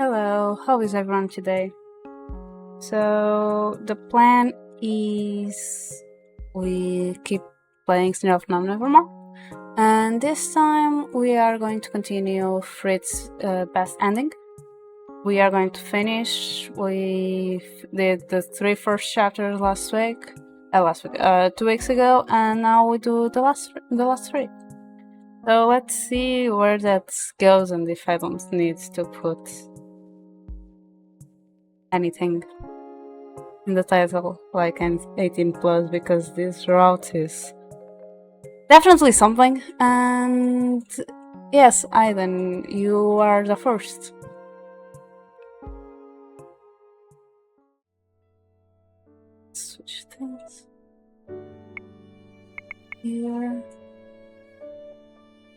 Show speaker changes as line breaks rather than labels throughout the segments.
Hello, how is everyone today? So, the plan is we keep playing Cinderella Evermore, and this time we are going to continue Fritz's best ending. We are going to finish. We did the three first chapters last week, 2 weeks ago, and now we do the last three. So let's see where that goes and if I don't need to put anything in the title like an 18 plus because this route is definitely something. And yes, Aiden, you are the first. Switch things here.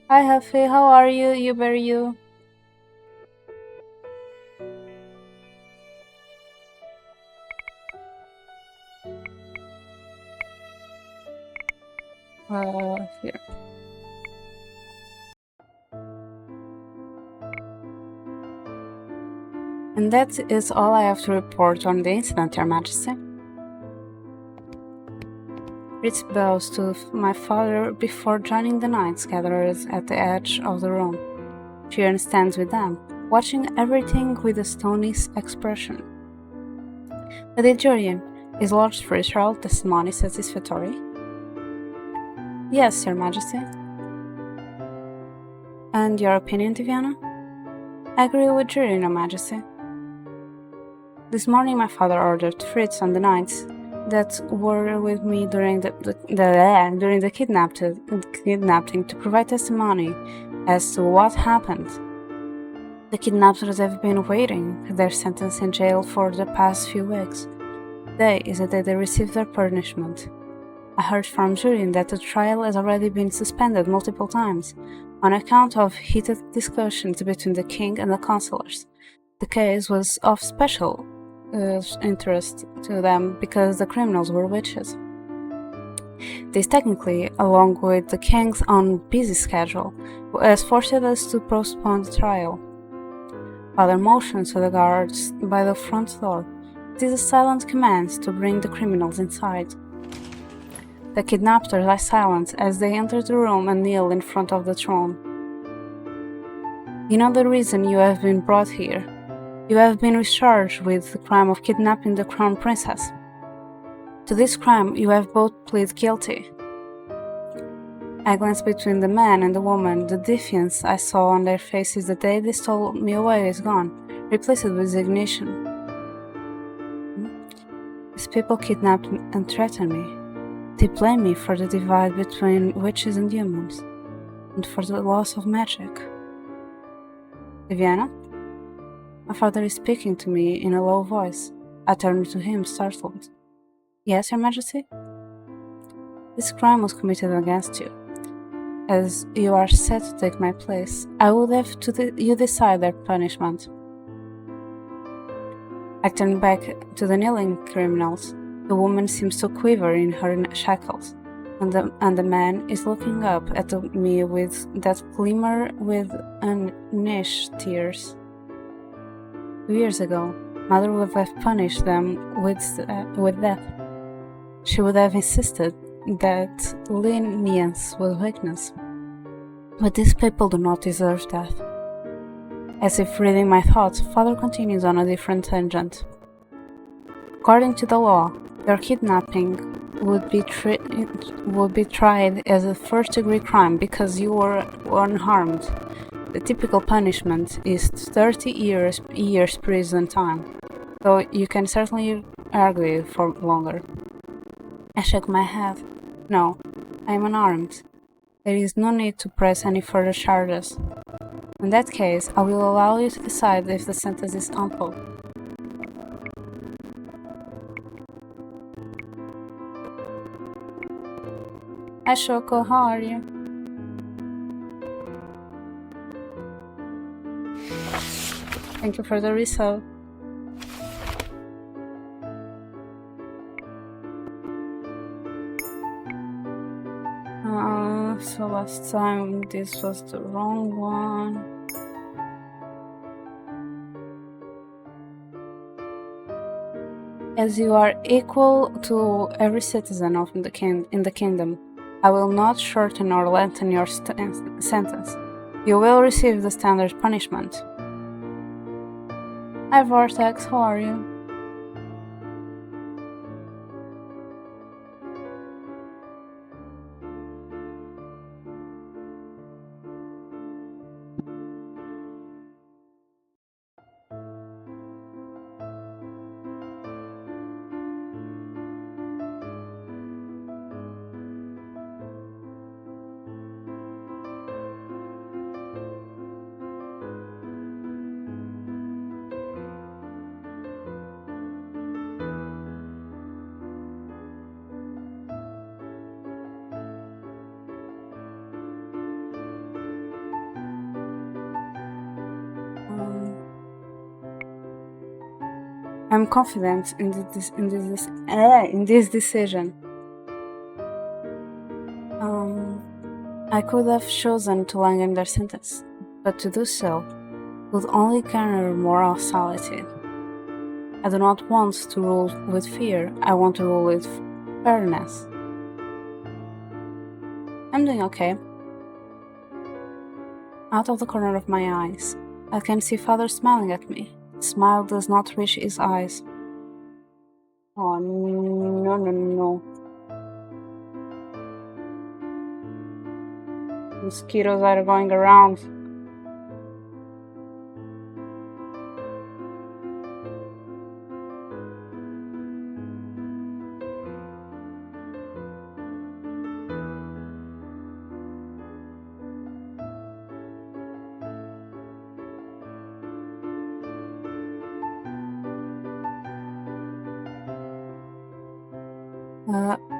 Hi Huffy, how are you? You. Here. And that is all I have to report on the incident, Your Majesty. Fritz bows to my father before joining the knights gathered at the edge of the room. Tyrion stands with them, watching everything with a stony expression. The Tyrion, is Lord Fritz' testimony satisfactory? Yes, Your Majesty. And your opinion, Tiviana? I agree with Tyrion, Your Majesty. This morning my father ordered Fritz and the knights that were with me during the kidnapping to provide testimony as to what happened. The kidnappers have been waiting their sentence in jail for the past few weeks. Today is the day they received their punishment. I heard from Tyrion that the trial has already been suspended multiple times on account of heated discussions between the king and the councillors. The case was of special interest to them because the criminals were witches. This technically, along with the king's own busy schedule, has forced us to postpone the trial. Father motions to the guards by the front door. It is a silent command to bring the criminals inside. The kidnappers lie silent as they enter the room and kneel in front of the throne. You know the reason you have been brought here. You have been charged with the crime of kidnapping the crown princess. To this crime you have both pleaded guilty. I glanced between the man and the woman. The defiance I saw on their faces the day they stole me away is gone, replaced with resignation. These people kidnapped and threatened me. They blame me for the divide between witches and humans, and for the loss of magic. Viviana? My father is speaking to me in a low voice. I turned to him, startled. Yes, Your Majesty? This crime was committed against you. As you are set to take my place, I would have you decide their punishment. I turned back to the kneeling criminals. The woman seems to quiver in her shackles, and the man is looking up at me with that glimmer with unused tears. 2 years ago, Mother would have punished them with death. She would have insisted that lenience was weakness. But these people do not deserve death. As if reading my thoughts, Father continues on a different tangent. According to the law, your kidnapping would be tried as a first-degree crime because you were unharmed. The typical punishment is 30 years prison time, so you can certainly argue for longer. I shook my head. No, I am unarmed. There is no need to press any further charges. In that case, I will allow you to decide if the sentence is ample. Hi Shoko, how are you? Thank you for the resub. So last time this was the wrong one. As you are equal to every citizen of in the kingdom, I will not shorten or lengthen your sentence. You will receive the standard punishment. Hi Vortex, how are you? I'm confident in this decision. I could have chosen to lengthen their sentence, but to do so would only garner more hostility. I do not want to rule with fear, I want to rule with fairness. I'm doing okay. Out of the corner of my eyes, I can see Father smiling at me. The smile does not reach his eyes. Oh, no. Mosquitoes are going around.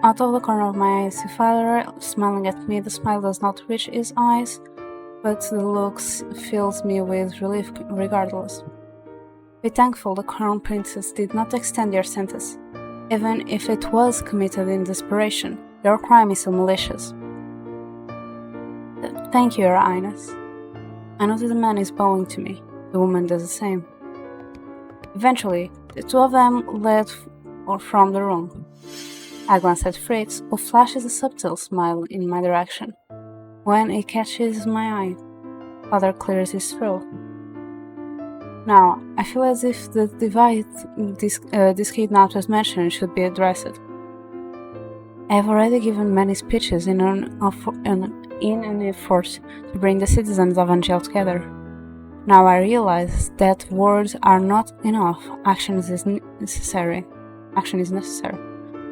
Out of the corner of my eyes, I see Father smiling at me. The smile does not reach his eyes, but the looks fills me with relief regardless. Be thankful the Crown Princess did not extend your sentence. Even if it was committed in desperation, your crime is still malicious. Thank you, Your Highness. I notice the man is bowing to me. The woman does the same. Eventually, the two of them led from the room. I glance at Fritz, who flashes a subtle smile in my direction. When it catches my eye, Father clears his throat. Now, I feel as if the divide this kidnapped was mentioned should be addressed. I have already given many speeches in an effort to bring the citizens of Angel together. Now I realize that words are not enough, action is necessary.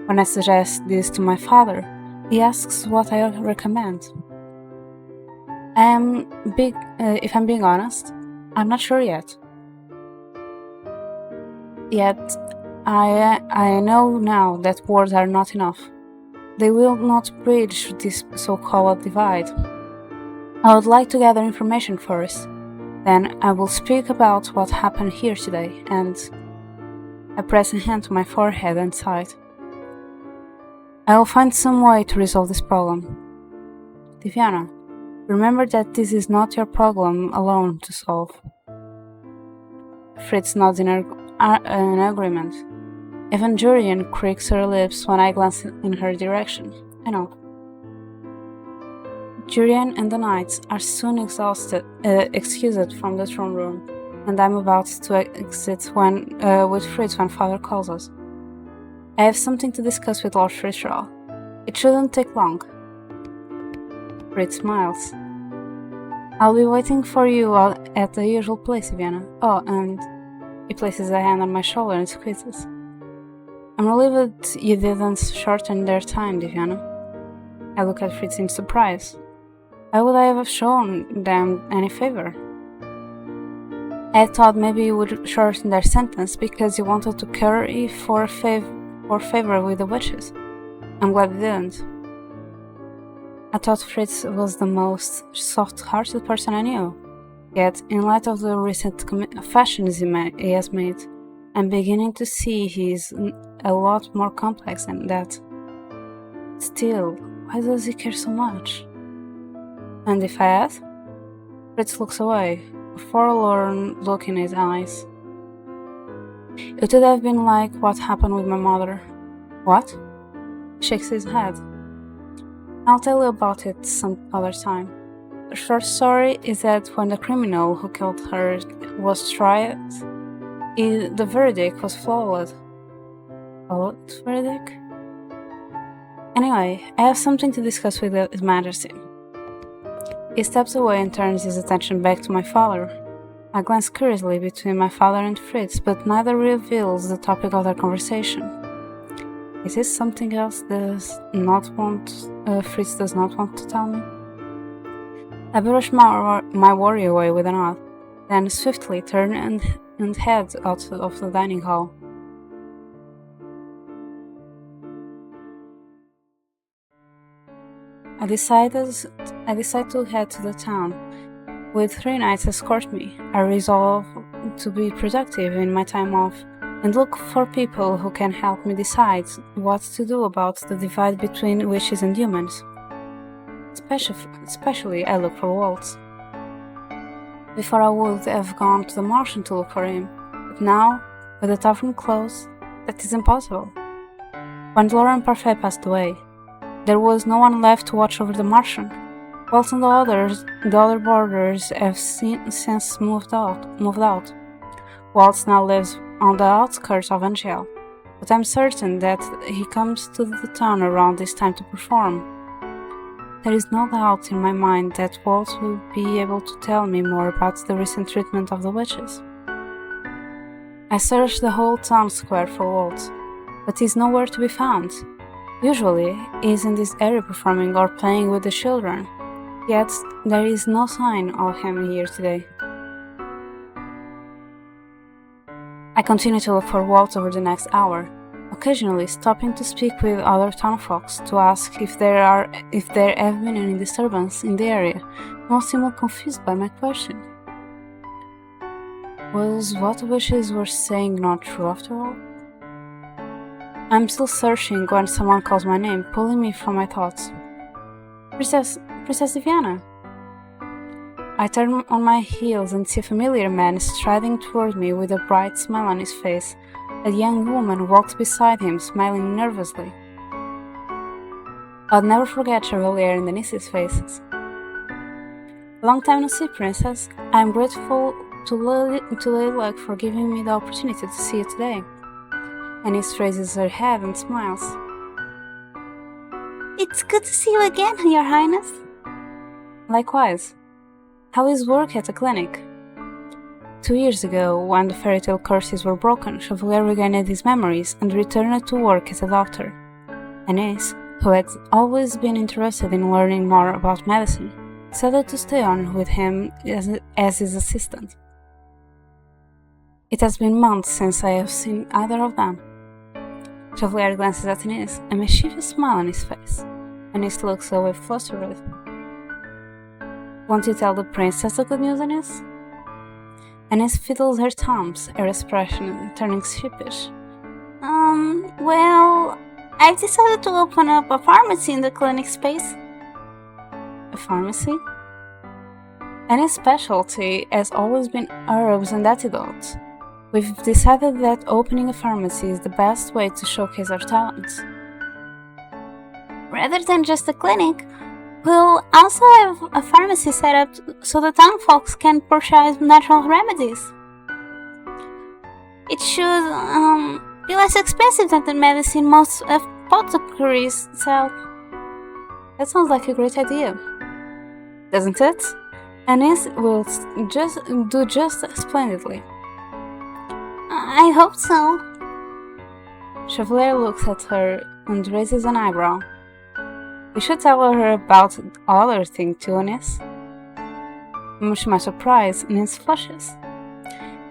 When I suggest this to my father, he asks what I recommend. If I'm being honest, I'm not sure yet. Yet, I know now that words are not enough. They will not bridge this so-called divide. I would like to gather information first. Then I will speak about what happened here today, and I press a hand to my forehead and sighed. I will find some way to resolve this problem. Diviana, remember that this is not your problem alone to solve. Fritz nods in agreement. Even Jurian creaks her lips when I glance in her direction. I know. Jurian and the knights are soon excused from the throne room, and I'm about to exit with Fritz when Father calls us. I have something to discuss with Lord Fritz. It shouldn't take long. Fritz smiles. I'll be waiting for you at the usual place, Diviana. Oh, and he places a hand on my shoulder and squeezes. I'm relieved you didn't shorten their time, Diviana. I look at Fritz in surprise. Why would I have shown them any favor? I thought maybe you would shorten their sentence because you wanted to curry for favor with the witches. I'm glad you didn't. I thought Fritz was the most soft-hearted person I knew. Yet, in light of the recent fashions he has made, I'm beginning to see he's a lot more complex than that. Still, why does he care so much? And if I ask? Fritz looks away, a forlorn look in his eyes. It would have been like what happened with my mother. What? He shakes his head. I'll tell you about it some other time. The short story is that when the criminal who killed her was tried, the verdict was flawless. What verdict? Anyway, I have something to discuss with His Majesty. He steps away and turns his attention back to my father. I glance curiously between my father and Fritz, but neither reveals the topic of their conversation. Is this something else Fritz does not want to tell me? I brush my worry away with a nod, then swiftly turn and head out of the dining hall. I decide to head to the town. With 3 knights escort me, I resolve to be productive in my time off and look for people who can help me decide what to do about the divide between witches and humans. Especially I look for Waltz. Before I would have gone to the Martian to look for him, but now, with the tavern closed, that is impossible. When Laurent Parfait passed away, there was no one left to watch over the Martian. Waltz and the other boarders have since moved out. Waltz now lives on the outskirts of Angel, but I'm certain that he comes to the town around this time to perform. There is no doubt in my mind that Waltz will be able to tell me more about the recent treatment of the witches. I searched the whole town square for Waltz, but he is nowhere to be found. Usually, he is in this area performing or playing with the children, yet there is no sign of him here today. I continue to look for Waltz over the next hour, occasionally stopping to speak with other townfolks to ask if there have been any disturbance in the area. Most seem confused by my question. Was what the witches were saying not true after all? I'm still searching when someone calls my name, pulling me from my thoughts. Princess Diana. I turn on my heels and see a familiar man striding toward me with a bright smile on his face. A young woman walks beside him, smiling nervously. I'll never forget Chevalier and Denise's faces. Long time no see, Princess. I am grateful to Lilac for giving me the opportunity to see you today. Denise raises her head and smiles. It's good to see you again, Your Highness. Likewise. How is work at the clinic? 2 years ago, when the fairy tale curses were broken, Chevalier regained his memories and returned to work as a doctor. Anise, who had always been interested in learning more about medicine, decided to stay on with him as his assistant. It has been months since I have seen either of them. Chevalier glances at Anise, a mischievous smile on his face. Anise looks away flustered. Won't you tell the princess the good news, Anise? Anise fiddles her thumbs, her expression turning sheepish. Well, I've decided to open up a pharmacy in the clinic space. A pharmacy? Annie's specialty has always been herbs and antidotes. We've decided that opening a pharmacy is the best way to showcase our talents. Rather than just a clinic, we'll also have a pharmacy set up so the town folks can purchase natural remedies. It should be less expensive than the medicine most apothecaries sell. That sounds like a great idea, doesn't it? Anise will do just splendidly. I hope so. Chevalier looks at her and raises an eyebrow. We should tell her about the other thing too, Anise. Much to my surprise, Anise flushes.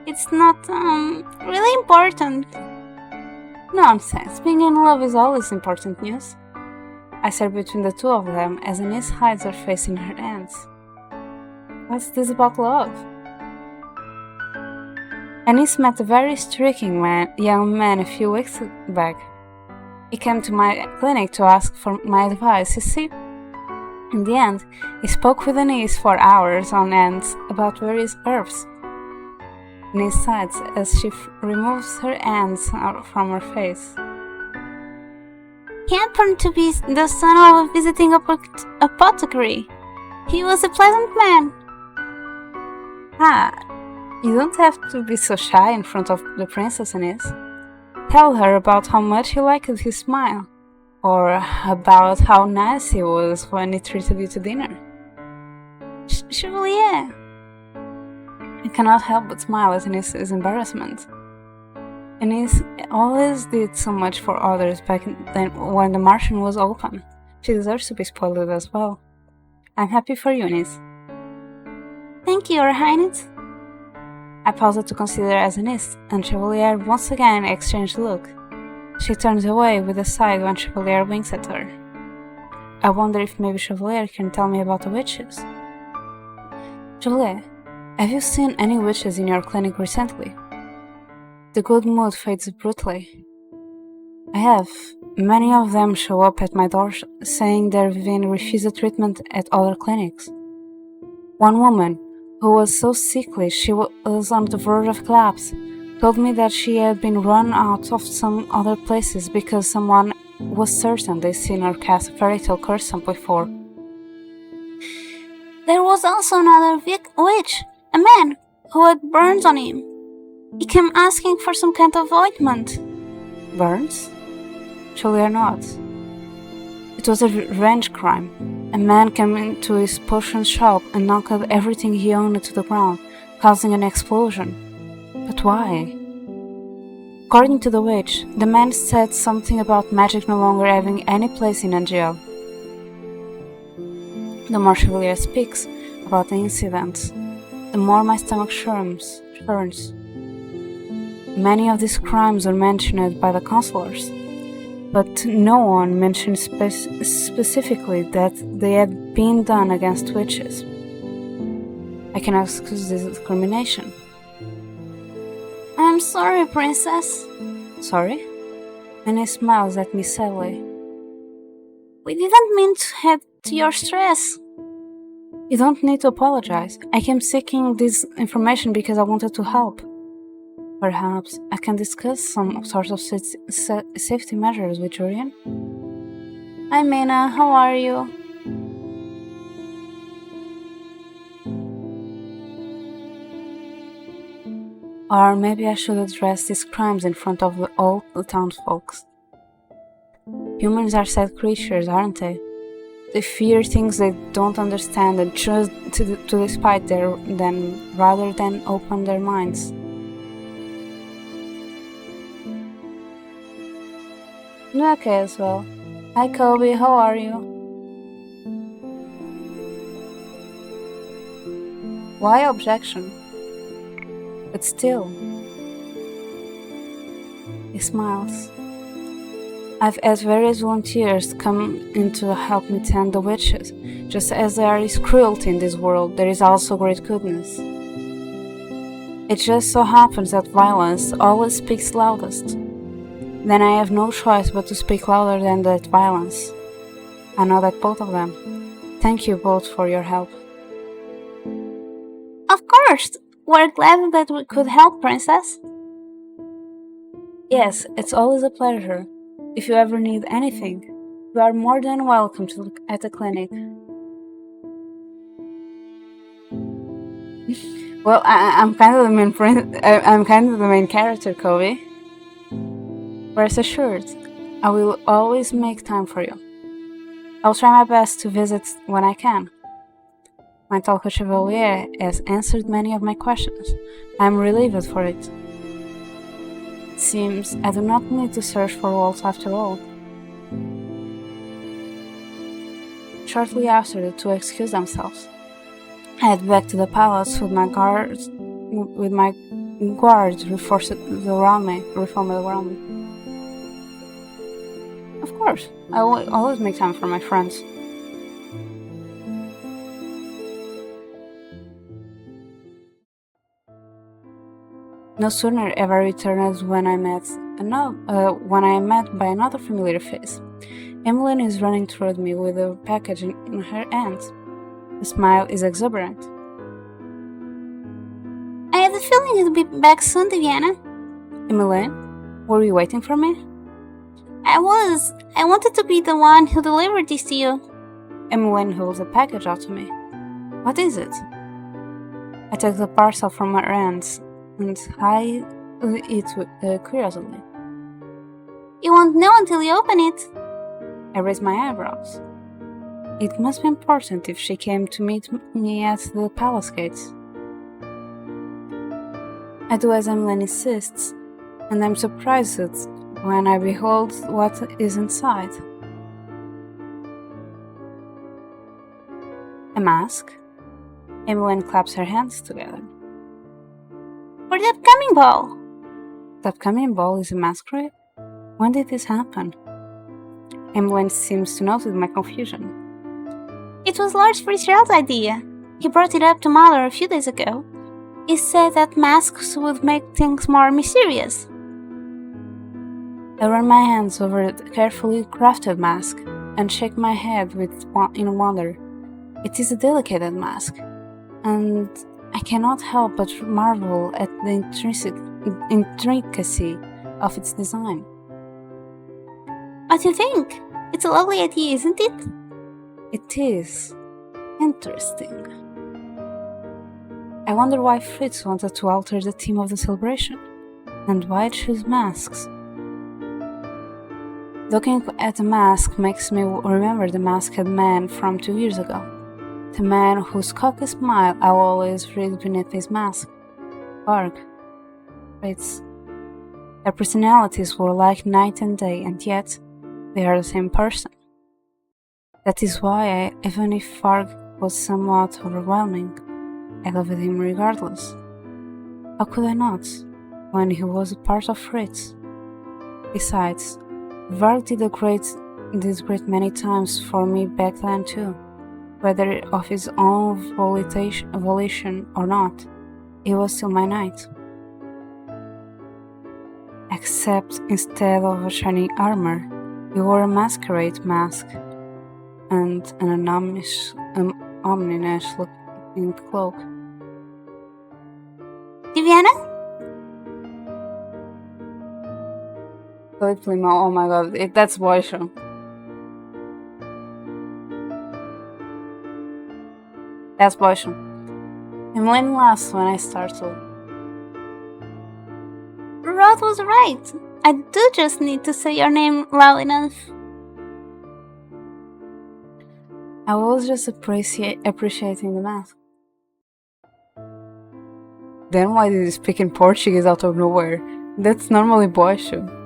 It's not, really important. Nonsense, being in love is always important news. I stare between the two of them as Anise hides her face in her hands. What's this about love? Anise met a very striking young man a few weeks back. He came to my clinic to ask for my advice, you see. In the end, he spoke with Anise for hours on end about various herbs. Inés sighs as she removes her hands from her face.
He happened to be the son of a visiting apothecary. He was a pleasant man.
Ah, you don't have to be so shy in front of the princess, Inés. Tell her about how much you liked his smile, or about how nice he was when he treated you to dinner.
Chevalier!
I cannot help but smile at Inés's embarrassment. Inés always did so much for others back then when the Martian was open. She deserves to be spoiled as well. I'm happy for you, Inés.
Thank you, Your Highness.
I paused to consider as Inés, and Chevalier once again exchanged a look. She turns away with a sigh when Chevalier winks at her. I wonder if maybe Chevalier can tell me about the witches. Chevalier, have you seen any witches in your clinic recently? The good mood fades brutally. I have. Many of them show up at my door saying they've been refused treatment at other clinics. One woman, who was so sickly she was on the verge of collapse, told me that she had been run out of some other places because someone was certain they'd seen her cast a fairy tale curse before.
There was also another witch, a man, who had burns on him. He came asking for some kind of ointment.
Burns? Julia nods. It was a revenge crime. A man came into his potion shop and knocked everything he owned to the ground, causing an explosion. But why? According to the witch, the man said something about magic no longer having any place in Angel. The more Chevalier speaks about the incidents, the more my stomach churns. Many of these crimes were mentioned by the counselors, but no one mentioned specifically that they had been done against witches. I cannot excuse this discrimination.
I'm sorry, Princess.
Sorry? And he smiles at me sadly.
We didn't mean to add to your stress.
You don't need to apologize. I came seeking this information because I wanted to help. Perhaps I can discuss some sort of safety measures with Julian.
Hi, Mina. How are you?
Or maybe I should address these crimes in front of all the townsfolk. Humans are sad creatures, aren't they? They fear things they don't understand and choose to despite them rather than open their minds. I'm okay as well. Hi Kobe, how are you? Why objection? But still. He smiles. I've had various volunteers come in to help me tend the witches. Just as there is cruelty in this world, there is also great goodness. It just so happens that violence always speaks loudest. Then I have no choice but to speak louder than that violence. I know that both of them. Thank you both for your help.
Of course! We're glad that we could help, Princess.
Yes, it's always a pleasure. If you ever need anything, you are more than welcome to look at the clinic. Well, I'm kind of the main character, Kobe. Rest assured, I will always make time for you. I'll try my best to visit when I can. My talk with Chevalier has answered many of my questions. I am relieved for it. It seems I do not need to search for walls after all. Shortly after, the two excused themselves. I head back to the palace with my guards reformed around me. Of course, I will always make time for my friends. No sooner have I returned when I am met by another familiar face. Emmeline is running toward me with a package in her hand. The smile is exuberant.
I had a feeling you'll be back soon, Diana?
Emmeline, were you waiting for me?
I was. I wanted to be the one who delivered this to you.
Emmeline holds a package out to me. What is it? I took the parcel from her hands and eyed it curiously.
You won't know until you open it.
I raised my eyebrows. It must be important if she came to meet me at the palace gates. I do as Emmeline insists, and I'm surprised when I behold what is inside. A mask? Emmeline claps her hands together.
For the upcoming ball.
The upcoming ball is a masquerade? When did this happen? Emmeline seems to notice my confusion.
It was Lord Fitzgerald's idea. He brought it up to Mother a few days ago. He said that masks would make things more mysterious.
I run my hands over the carefully crafted mask and shake my head in wonder. It is a delicate mask, and I cannot help but marvel at the intricacy of its design.
What do you think? It's a lovely idea, isn't it?
It is interesting. I wonder why Fritz wanted to alter the theme of the celebration, and why it chose masks. Looking at the mask makes me remember the masked man from 2 years ago. The man whose cocky smile I always read beneath his mask. Varg. Fritz. Their personalities were like night and day, and yet they are the same person. That is why, even if Varg was somewhat overwhelming, I loved him regardless. How could I not, when he was a part of Fritz? Besides, Varg did great many times for me back then too. Whether of his own volition or not, he was still my knight. Except instead of a shiny armor, he wore a masquerade mask and an ominous-looking cloak.
Diana?
Oh my god, that's Boysha. That's Boysha. Emmeline laughs when I startle.
Rod was right. I do just need to say your name loud enough.
I was just appreciating the mask. Then why did you speak in Portuguese out of nowhere? That's normally Boysha.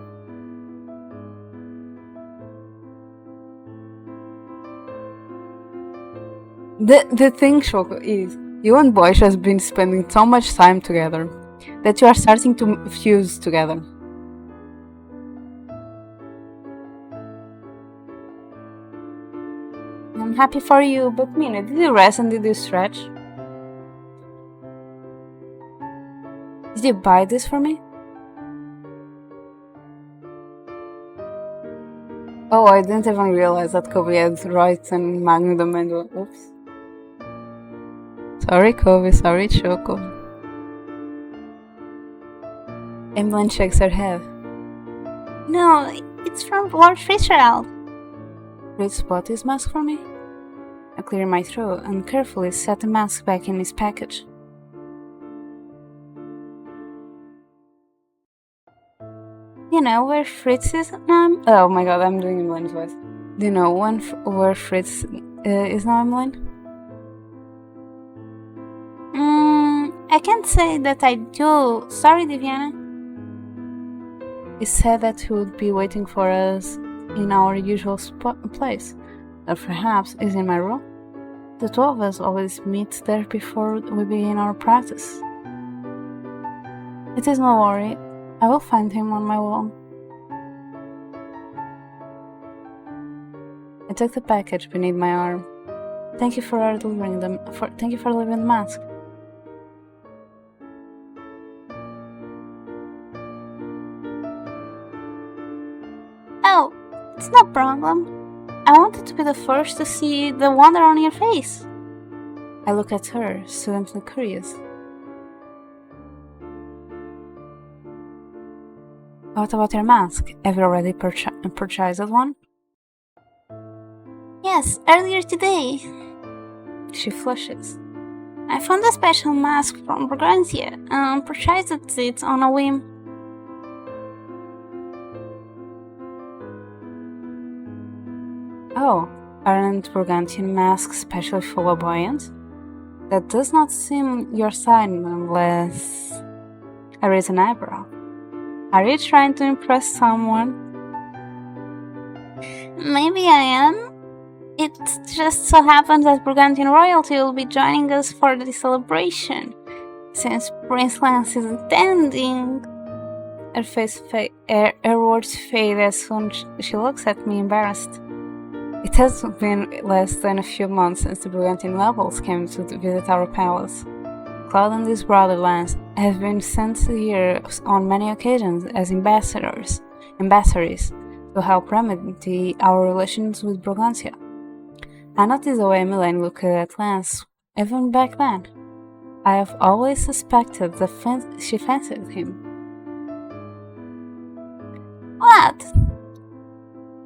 The thing, Shoko, is you and Boysha has been spending so much time together that you are starting to fuse together. I'm happy for you, but Mina, did you rest and did you stretch? Did you buy this for me? Oh, I didn't even realize that Kobe had rights and Magnum and oops. Sorry, Kobe, sorry, Choco. Emmeline shakes her head.
No, it's from Lord Fitzgerald.
Fritz bought this mask for me? I clear my throat and carefully set the mask back in its package. You know where Fritz is now? Oh my god, I'm doing Emmeline's voice. Do you know where Fritz is now, Emmeline?
I can't say that I do. Sorry, Diana.
He said that he would be waiting for us in our usual place, or perhaps is in my room. The two of us always meet there before we begin our practice. It is no worry, I will find him on my own. I took the package beneath my arm. Thank you for delivering the mask.
Oh, it's no problem. I wanted to be the first to see the wonder on your face.
I look at her, studently curious. What about your mask? Have you already purchased one?
Yes, earlier today.
She flushes.
I found a special mask from Bragantia and purchased it on a whim.
Oh, aren't Burgundian masks specially flamboyant? That does not seem your sign unless I raise an eyebrow. Are you trying to impress someone?
Maybe I am. It just so happens that Burgundian royalty will be joining us for the celebration, since Prince Lance is attending.
Her words fade as soon she looks at me embarrassed. It has been less than a few months since the Burgundian nobles came to visit our palace. Claude and his brother Lance have been sent here on many occasions as ambassadors to help remedy our relations with Bragantia. I noticed the way Emmeline looked at Lance even back then. I have always suspected that she fancied him.
What?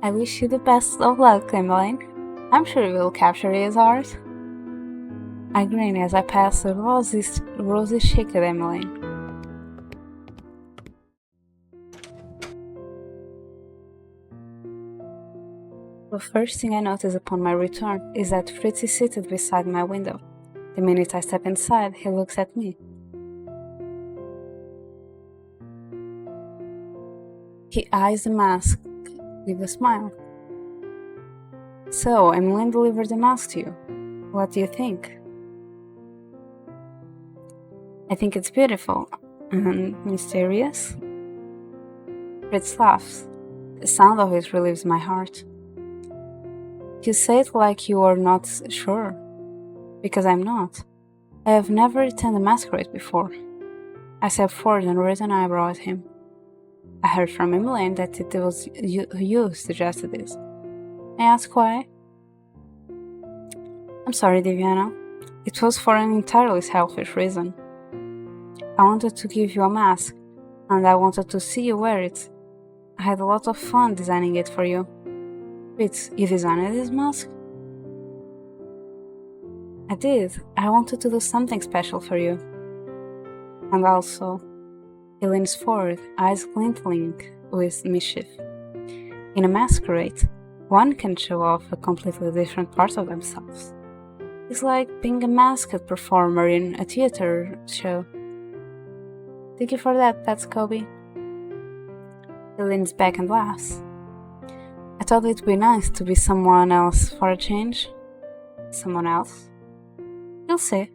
I wish you the best of luck, Emmeline. I'm sure you will capture his heart. I grin as I pass a rosy cheek at Emmeline. The first thing I notice upon my return is that Fritz is seated beside my window. The minute I step inside, he looks at me. He eyes the mask with a smile. So, Emmeline delivered the mask to you. What do you think? I think it's beautiful and mysterious. Fritz laughs. The sound of it relieves my heart. You say it like you are not sure, because I'm not. I have never attended a masquerade before. I step forward and raise an eyebrow at him. I heard from Emmeline that it was you who suggested this. I ask why? I'm sorry, Diviana. It was for an entirely selfish reason. I wanted to give you a mask, and I wanted to see you wear it. I had a lot of fun designing it for you. Fritz, you designed this mask? I did. I wanted to do something special for you. And also, he leans forward, eyes glinting with mischief. In a masquerade, one can show off a completely different part of themselves. It's like being a masked performer in a theater show. Thank you for that, Pet Scobie. He leans back and laughs. I thought it'd be nice to be someone else for a change. Someone else? You'll see.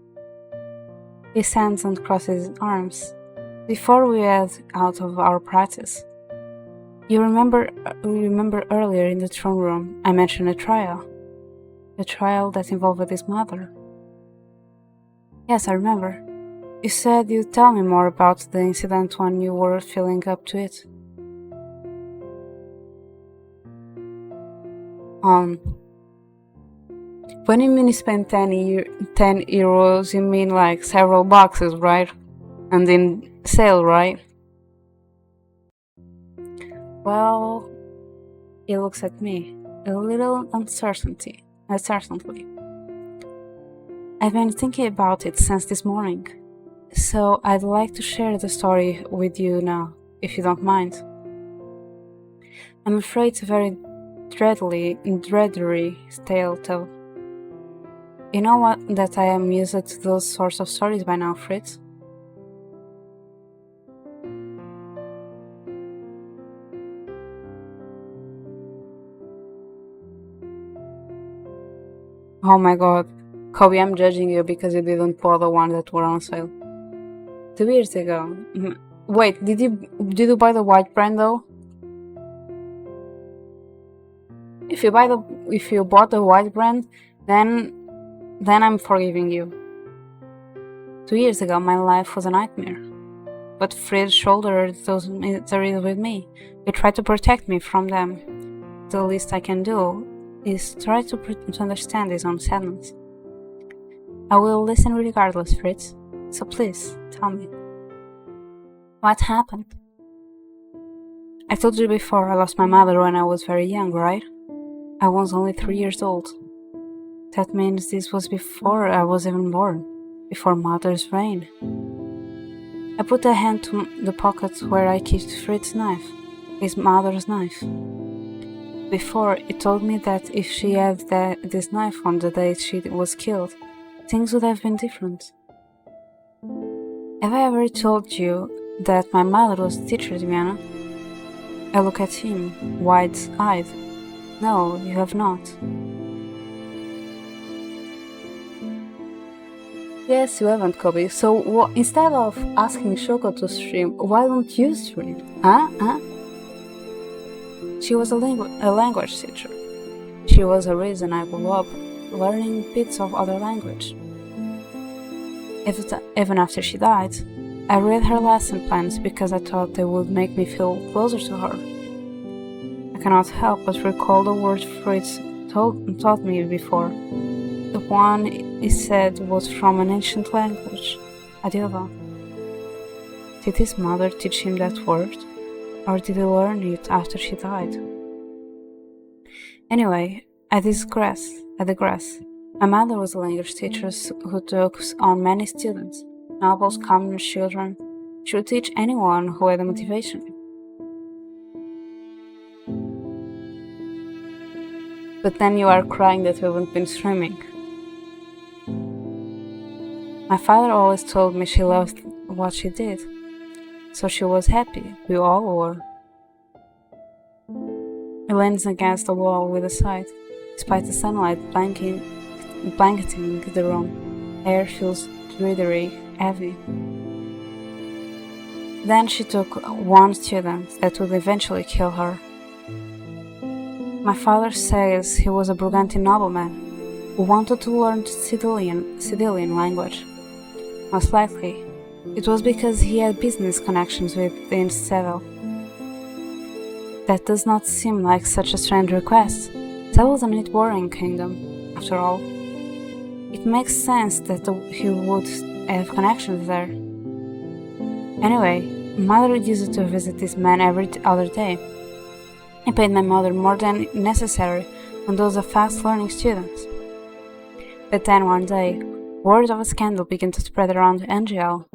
He stands and crosses his arms. Before we head out of our practice, you remember earlier in the throne room I mentioned a trial that involved his mother. Yes, I remember. You said you'd tell me more about the incident when you were feeling up to it. When you mean spend 10 euros, you mean like several boxes, right? And in sale, right? Well, he looks at me, a little uncertainly. I've been thinking about it since this morning, so I'd like to share the story with you now, if you don't mind. I'm afraid it's a very dreary tale, though. You know what? That I am used to those sorts of stories by now, Fritz. Oh my god, Kobe, I'm judging you because you didn't pull the ones that were on sale. 2 years ago. Wait, did you buy the white brand though? If you bought the white brand, then I'm forgiving you. 2 years ago, my life was a nightmare. But Fritz shouldered those miseries with me. He tried to protect me from them. The least I can do is try to understand his own sadness. I will listen regardless, Fritz. So please, tell me. What happened? I told you before I lost my mother when I was very young, right? I was only 3 years old. That means this was before I was even born, before mother's reign. I put a hand to the pocket where I kept Fritz's knife, his mother's knife. Before, it told me that if she had this knife on the day she was killed, things would have been different. Have I ever told you that my mother was a teacher, Diana? I look at him, wide-eyed. No, you have not. Yes, you haven't, Kobe. So instead of asking Shoko to stream, why don't you stream? Huh? She was a language teacher. She was the reason I grew up learning bits of other language. Even after she died, I read her lesson plans because I thought they would make me feel closer to her. I cannot help but recall the words Fritz taught me before. The one he said was from an ancient language, Adiova. Did his mother teach him that word, or did he learn it after she died? Anyway, I digress. My mother was a language teacher who took on many students, nobles, commoners, children. She would teach anyone who had the motivation. But then you are crying that we haven't been streaming. My father always told me she loved what she did, so she was happy. We all were. He leans against the wall with a sigh, despite the sunlight blanketing the room. Air feels dreary, heavy. Then she took one student that would eventually kill her. My father says he was a Brigantian nobleman who wanted to learn Sicilian language. Most likely, it was because he had business connections with the Civil. That does not seem like such a strange request. That was a neat warring kingdom, after all. It makes sense that he would have connections there. Anyway, mother used to visit this man every other day. He paid my mother more than necessary and was a fast-learning student. But then one day, word of a scandal began to spread around NGL.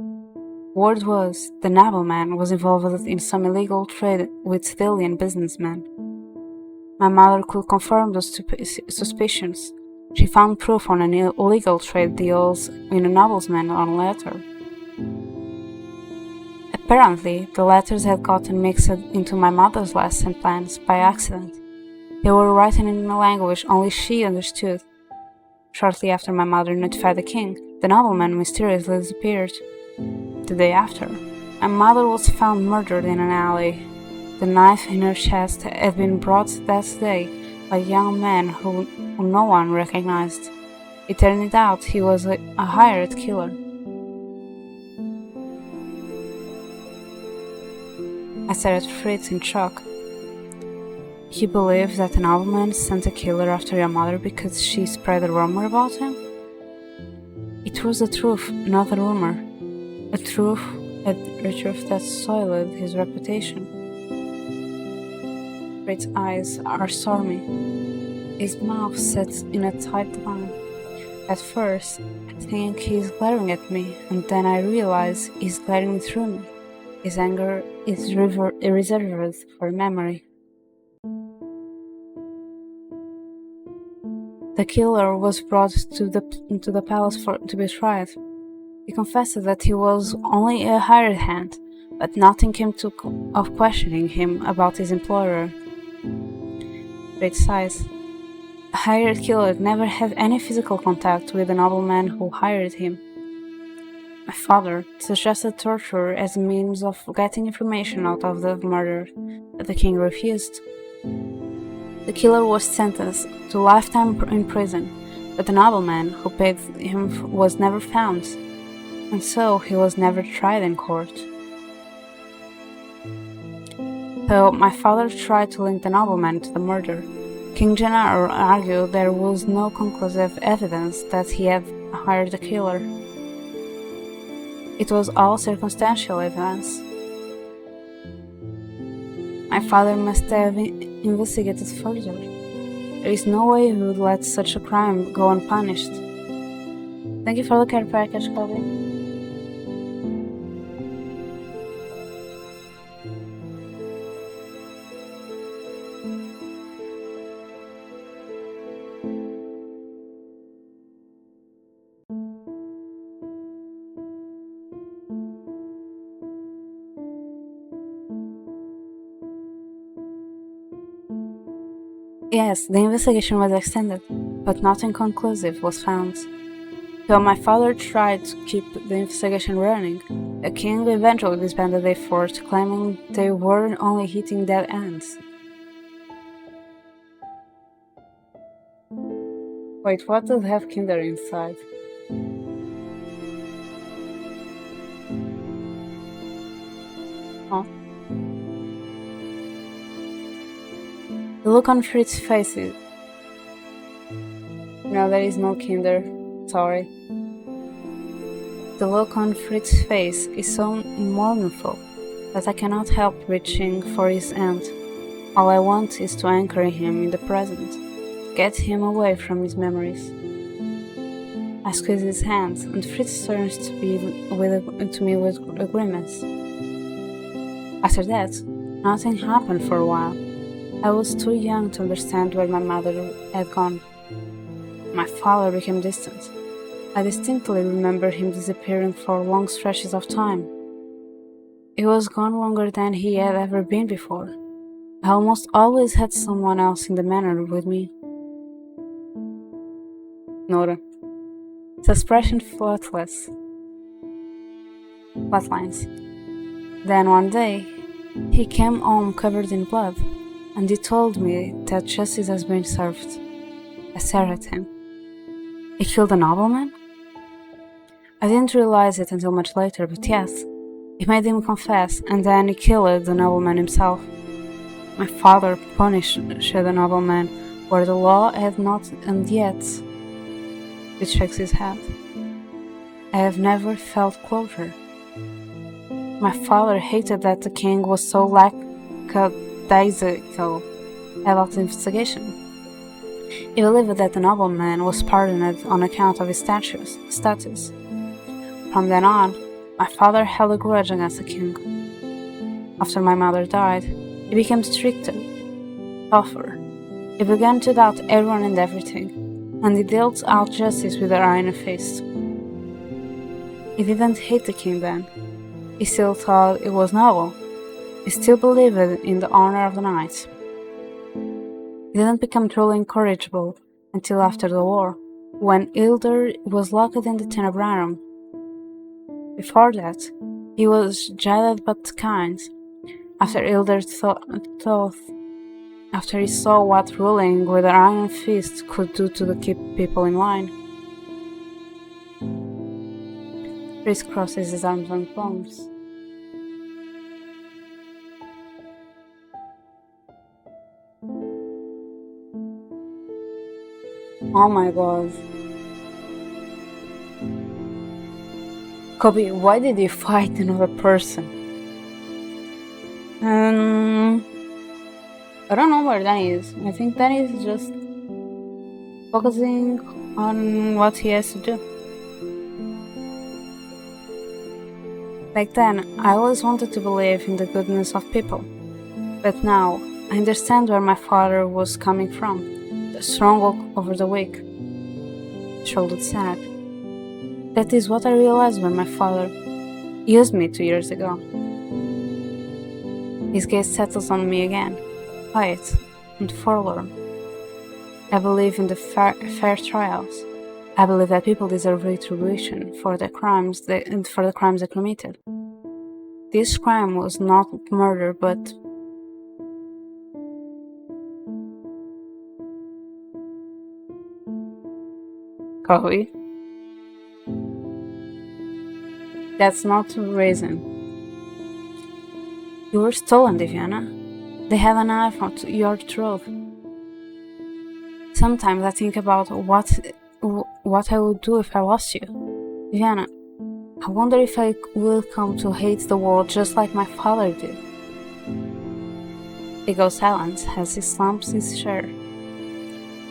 Word was the nobleman was involved in some illegal trade with Sicilian businessmen. My mother could confirm those suspicions. She found proof on an illegal trade deals in a nobleman on a letter. Apparently, the letters had gotten mixed into my mother's lesson plans by accident. They were written in a language only she understood. Shortly after my mother notified the king, the nobleman mysteriously disappeared. The day after, my mother was found murdered in an alley. The knife in her chest had been brought that day by a young man who no one recognized. It turned out he was a hired killer. I stared at Fritz in shock. He believed that a nobleman sent a killer after your mother because she spread a rumor about him? It was the truth, not a rumor. A truth that soiled his reputation. Fritz's eyes are stormy. His mouth sets in a tight line. At first, I think he's glaring at me, and then I realize he's glaring through me. His anger is reserved for memory. The killer was brought to the palace to be tried. He confessed that he was only a hired hand, but nothing came of questioning him about his employer. Fritz sighs. A hired killer never had any physical contact with the nobleman who hired him. My father suggested torture as a means of getting information out of the murder, but the king refused. The killer was sentenced to lifetime in prison, but the nobleman who paid him was never found, and so he was never tried in court. Though my father tried to link the nobleman to the murder, King Gennaro argued there was no conclusive evidence that he had hired the killer. It was all circumstantial evidence. My father must have investigated further. There is no way he would let such a crime go unpunished. Thank you for the care package, Kobe. Yes, the investigation was extended, but nothing conclusive was found. Though my father tried to keep the investigation running, the king eventually disbanded the fort, claiming they were only hitting dead ends. Wait, what does have kinder inside? Huh? The look on Fritz's face is... No, there is no kinder. Sorry. The look on Fritz's face is so mournful that I cannot help reaching for his hand. All I want is to anchor him in the present, get him away from his memories. I squeeze his hand, and Fritz turns to me with a grimace. After that, nothing happened for a while. I was too young to understand where my mother had gone. My father became distant. I distinctly remember him disappearing for long stretches of time. He was gone longer than he had ever been before. I almost always had someone else in the manor with me. Nora. His expression flatlines. Then one day, he came home covered in blood, and he told me that justice has been served. I stared at him. He killed a nobleman? I didn't realize it until much later, but yes, he made him confess, and then he killed the nobleman himself. My father punished the nobleman where the law had not, and yet... He shakes his head. I have never felt closure. My father hated that the king was so lackadaisical about the investigation. He believed that the nobleman was pardoned on account of his status. From then on, my father held a grudge against the king. After my mother died, he became stricter, tougher. He began to doubt everyone and everything, and he dealt out justice with an iron fist. He didn't hate the king then. He still thought it was noble. He still believed in the honor of the knight. He didn't become truly incorrigible until after the war, when Hildur was locked in the Tenebrarum. Before that, he was jaded but kind. After Hildur after he saw what ruling with an iron fist could do to keep people in line. Fritz crosses his arms and palms. Oh my god. Kobe, why did you fight another person? I don't know where Danny is. I think Danny is just focusing on what he has to do. Back then, I always wanted to believe in the goodness of people. But now, I understand where my father was coming from. The strong over the weak. Shouldered sad. That is what I realized when my father used me 2 years ago. His gaze settles on me again, quiet and forlorn. I believe in the fair trials. I believe that people deserve retribution for the crimes they committed. This crime was not murder, but Kobe. That's not the reason. You were stolen, Diviana. They had a knife at your throat. Sometimes I think about what I would do if I lost you. Diviana, I wonder if I will come to hate the world just like my father did. He goes silent as he slumps his chair.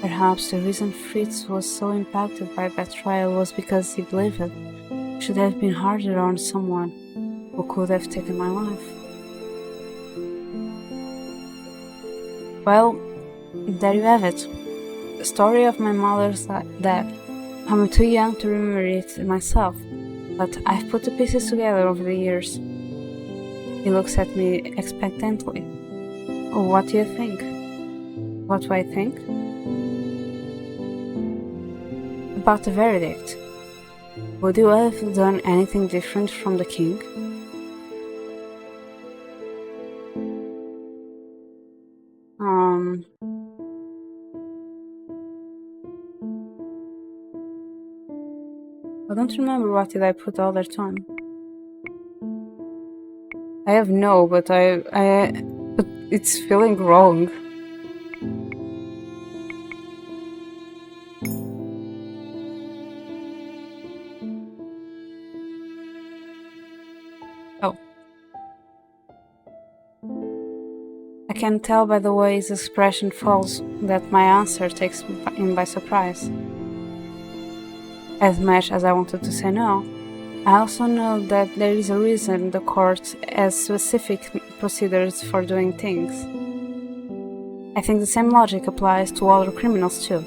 Perhaps the reason Fritz was so impacted by that trial was because he believed it should have been harder on someone who could have taken my life. Well, there you have it. The story of my mother's death. I'm too young to remember it myself, but I've put the pieces together over the years. He looks at me expectantly. What do you think? What do I think? About the verdict. Would you have done anything different from the king? I don't remember what did I put all that time. I have no, but but it's feeling wrong. Oh. I can tell by the way his expression falls that my answer takes him by surprise. As much as I wanted to say no, I also know that there is a reason the court has specific procedures for doing things. I think the same logic applies to other criminals too.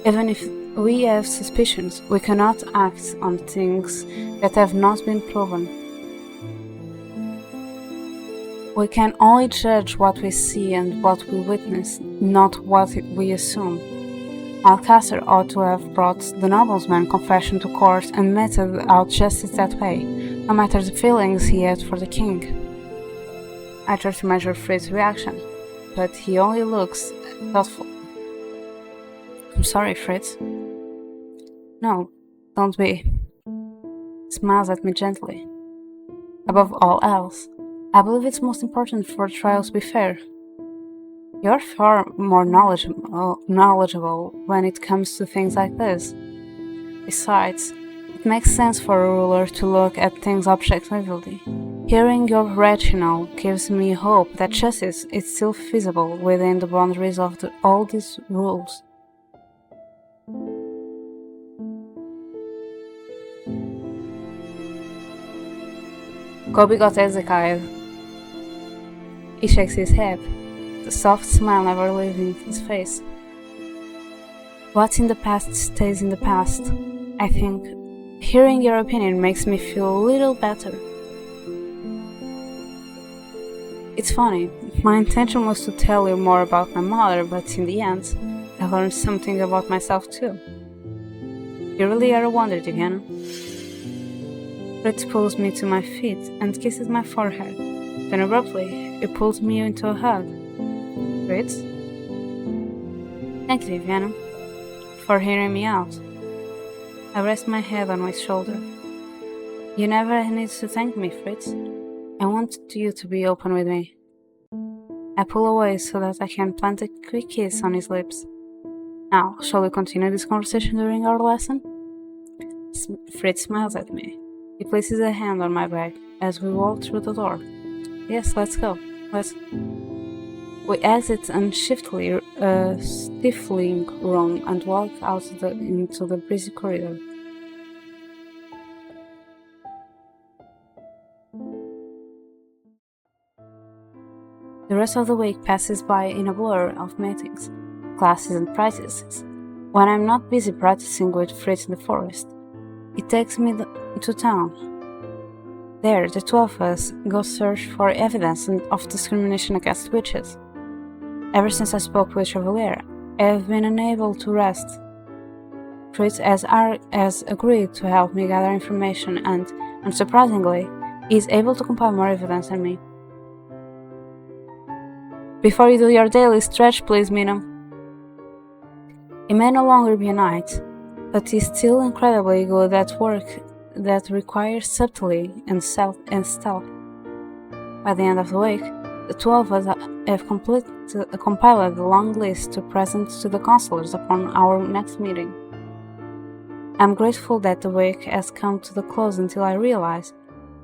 Even if we have suspicions, we cannot act on things that have not been proven. We can only judge what we see and what we witness, not what we assume. Alcácer ought to have brought the nobleman's confession to court and meted out justice that way, no matter the feelings he had for the king. I try to measure Fritz's reaction, but he only looks thoughtful. I'm sorry, Fritz. No, don't be. He smiles at me gently. Above all else, I believe it's most important for trials to be fair. You're far more knowledgeable when it comes to things like this. Besides, it makes sense for a ruler to look at things objectively. Hearing your rationale gives me hope that justice is still feasible within the boundaries of all these rules. Kobe got Ezekiel. He shakes his head, the soft smile never leaving his face. What's in the past stays in the past, I think. Hearing your opinion makes me feel a little better. It's funny, my intention was to tell you more about my mother, but in the end, I learned something about myself too. You really are a wonder, Diana. Fritz pulls me to my feet and kisses my forehead. Then abruptly, he pulls me into a hug. Fritz? Thank you, Diana, for hearing me out. I rest my head on his shoulder. You never need to thank me, Fritz. I want you to be open with me. I pull away so that I can plant a quick kiss on his lips. Now, shall we continue this conversation during our lesson? Fritz smiles at me. He places a hand on my back as we walk through the door. Yes, let's go. We exit unshiftily a stifling room and walk out into the breezy corridor. The rest of the week passes by in a blur of meetings, classes and practices. When I'm not busy practicing with Fritz in the forest, it takes me to town. There, the two of us go search for evidence of discrimination against witches. Ever since I spoke with Chevalier, I have been unable to rest. Fritz has agreed to help me gather information and, unsurprisingly, is able to compile more evidence than me. Before you do your daily stretch, please, Mina. It may no longer be a knight, but he's still incredibly good at work that requires subtlety and stealth. By the end of the week, the two of us have compiled a long list to present to the counselors upon our next meeting. I'm grateful that the week has come to the close until I realize,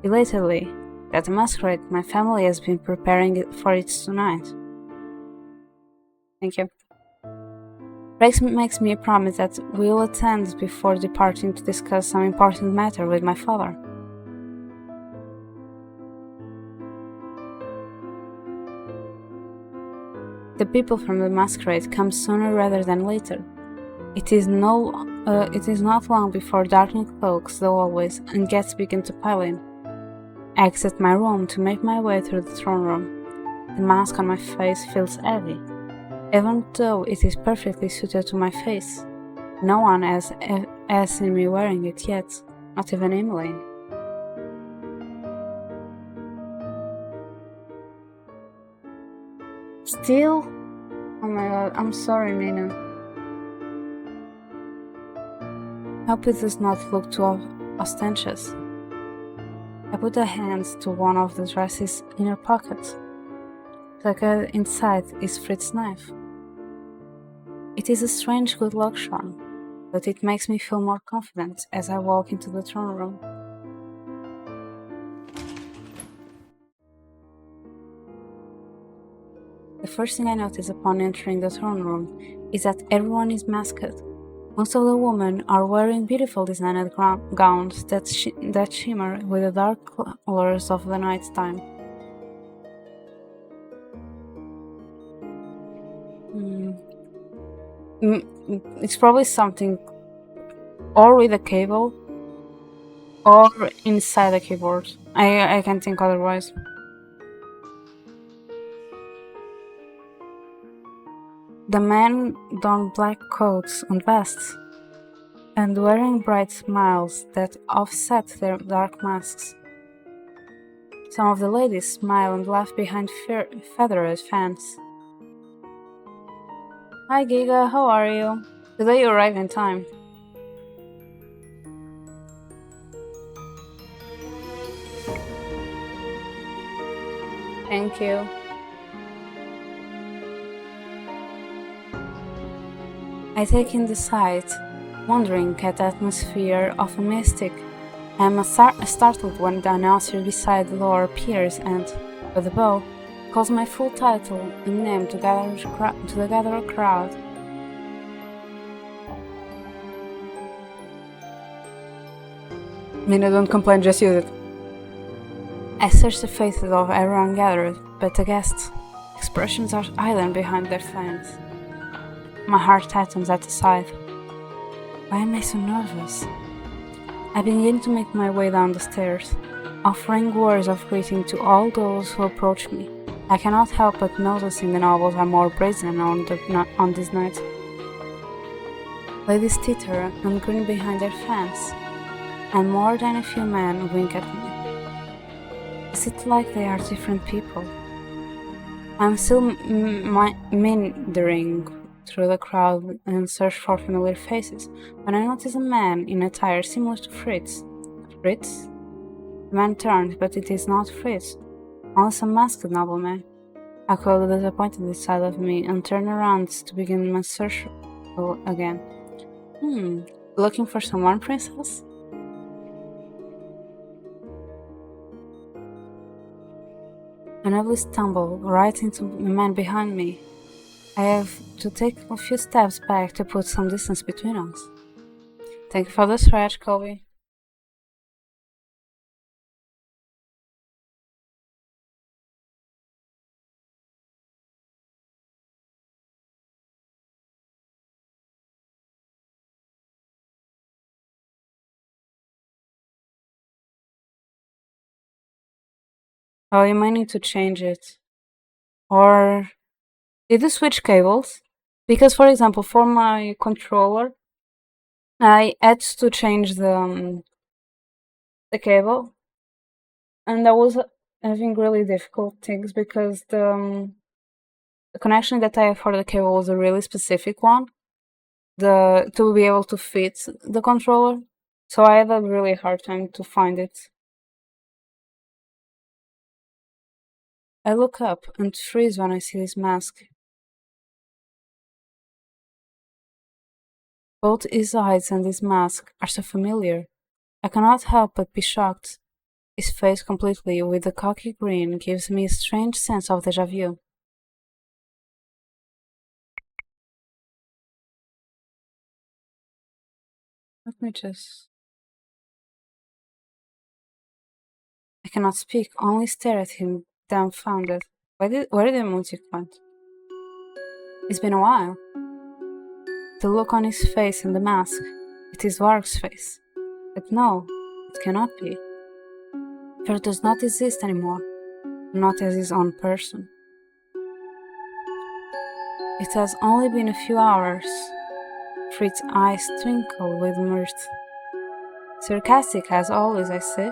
belatedly, that the masquerade my family has been preparing for it tonight. Thank you. Rex makes me a promise that we'll attend before departing to discuss some important matter with my father. The people from the masquerade come sooner rather than later. It is not long before darkness cloaks the hallways and guests begin to pile in. I exit my room to make my way through the throne room. The mask on my face feels heavy, even though it is perfectly suited to my face. No one has seen me wearing it yet, not even Emily. Still? Oh my god, I'm sorry, Mina. Hope it does not look too ostentatious. I put a hand to one of the dress's inner pockets. Tucked inside is Fritz's knife. It is a strange good luck charm, but it makes me feel more confident as I walk into the throne room. The first thing I notice upon entering the throne room is that everyone is masked. Most of the women are wearing beautiful designed gowns that shimmer with the dark colors of the night time. It's probably something or with a cable or inside the keyboard. I can't think otherwise. The men don black coats and vests, and wearing bright smiles that offset their dark masks. Some of the ladies smile and laugh behind feathered fans. Hi Giga, how are you? Today you arrived in time. Thank you. I take in the sight, wondering at the atmosphere of a mystic. I am startled when the announcer beside the door appears and, with a bow, calls my full title and name to the gathered crowd. Mina, don't complain, just use it. I search the faces of everyone gathered, but the guests' expressions are hidden behind their fans. My heart tightens at the sight. Why am I so nervous? I begin to make my way down the stairs, offering words of greeting to all those who approach me. I cannot help but noticing the nobles are more brazen on this night. Ladies titter and grin behind their fans, and more than a few men wink at me. Is it like they are different people? I'm still meandering through the crowd and search for familiar faces, when I notice a man in attire similar to Fritz. Fritz? The man turned, but it is not Fritz, only some masked nobleman. I called disappointed inside of me and turned around to begin my search again. Looking for someone, princess? I nearly stumbled right into the man behind me. I have to take a few steps back to put some distance between us. Thank you for the stretch, Kobe. Oh, you might need to change it. Or did you switch cables? Because, for example, for my controller, I had to change the cable, and I was having really difficult things because the connection that I have for the cable was a really specific one, to be able to fit the controller. So I had a really hard time to find it. I look up and freeze when I see this mask. Both his eyes and his mask are so familiar. I cannot help but be shocked. His face completely with the cocky grin gives me a strange sense of deja vu. Let me just. I cannot speak, only stare at him, dumbfounded. Where did the music went? It's been a while. The look on his face and the mask. It is Varg's face. But no, it cannot be. Fer does not exist anymore, not as his own person. It has only been a few hours. Fritz's eyes twinkle with mirth. Sarcastic as always, I say.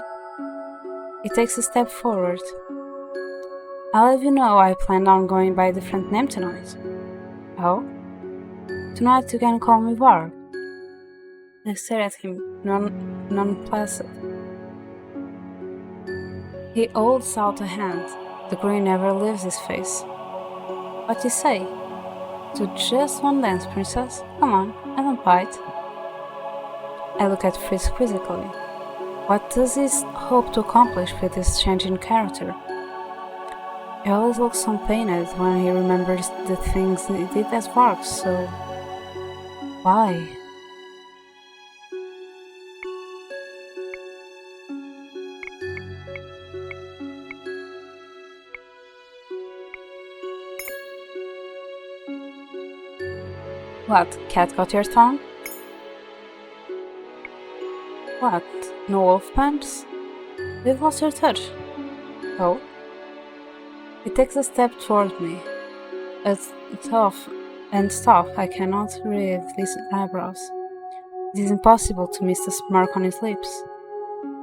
He takes a step forward. I'll have you know I planned on going by a different name tonight. Oh? Tonight you can call me Varg. I stare at him, nonplussed. He holds out a hand. The grin never leaves his face. What you say? To just one dance, princess? Come on, I don't bite. I look at Fritz quizzically. What does he hope to accomplish with this change in character? He always looks so pained when he remembers the things he did as Varg, so... why? What, cat got your tongue? What, no wolf pants? We've lost your touch. Oh? He takes a step toward me. It's tough and tough, I cannot read his eyebrows. It is impossible to miss the smirk on his lips.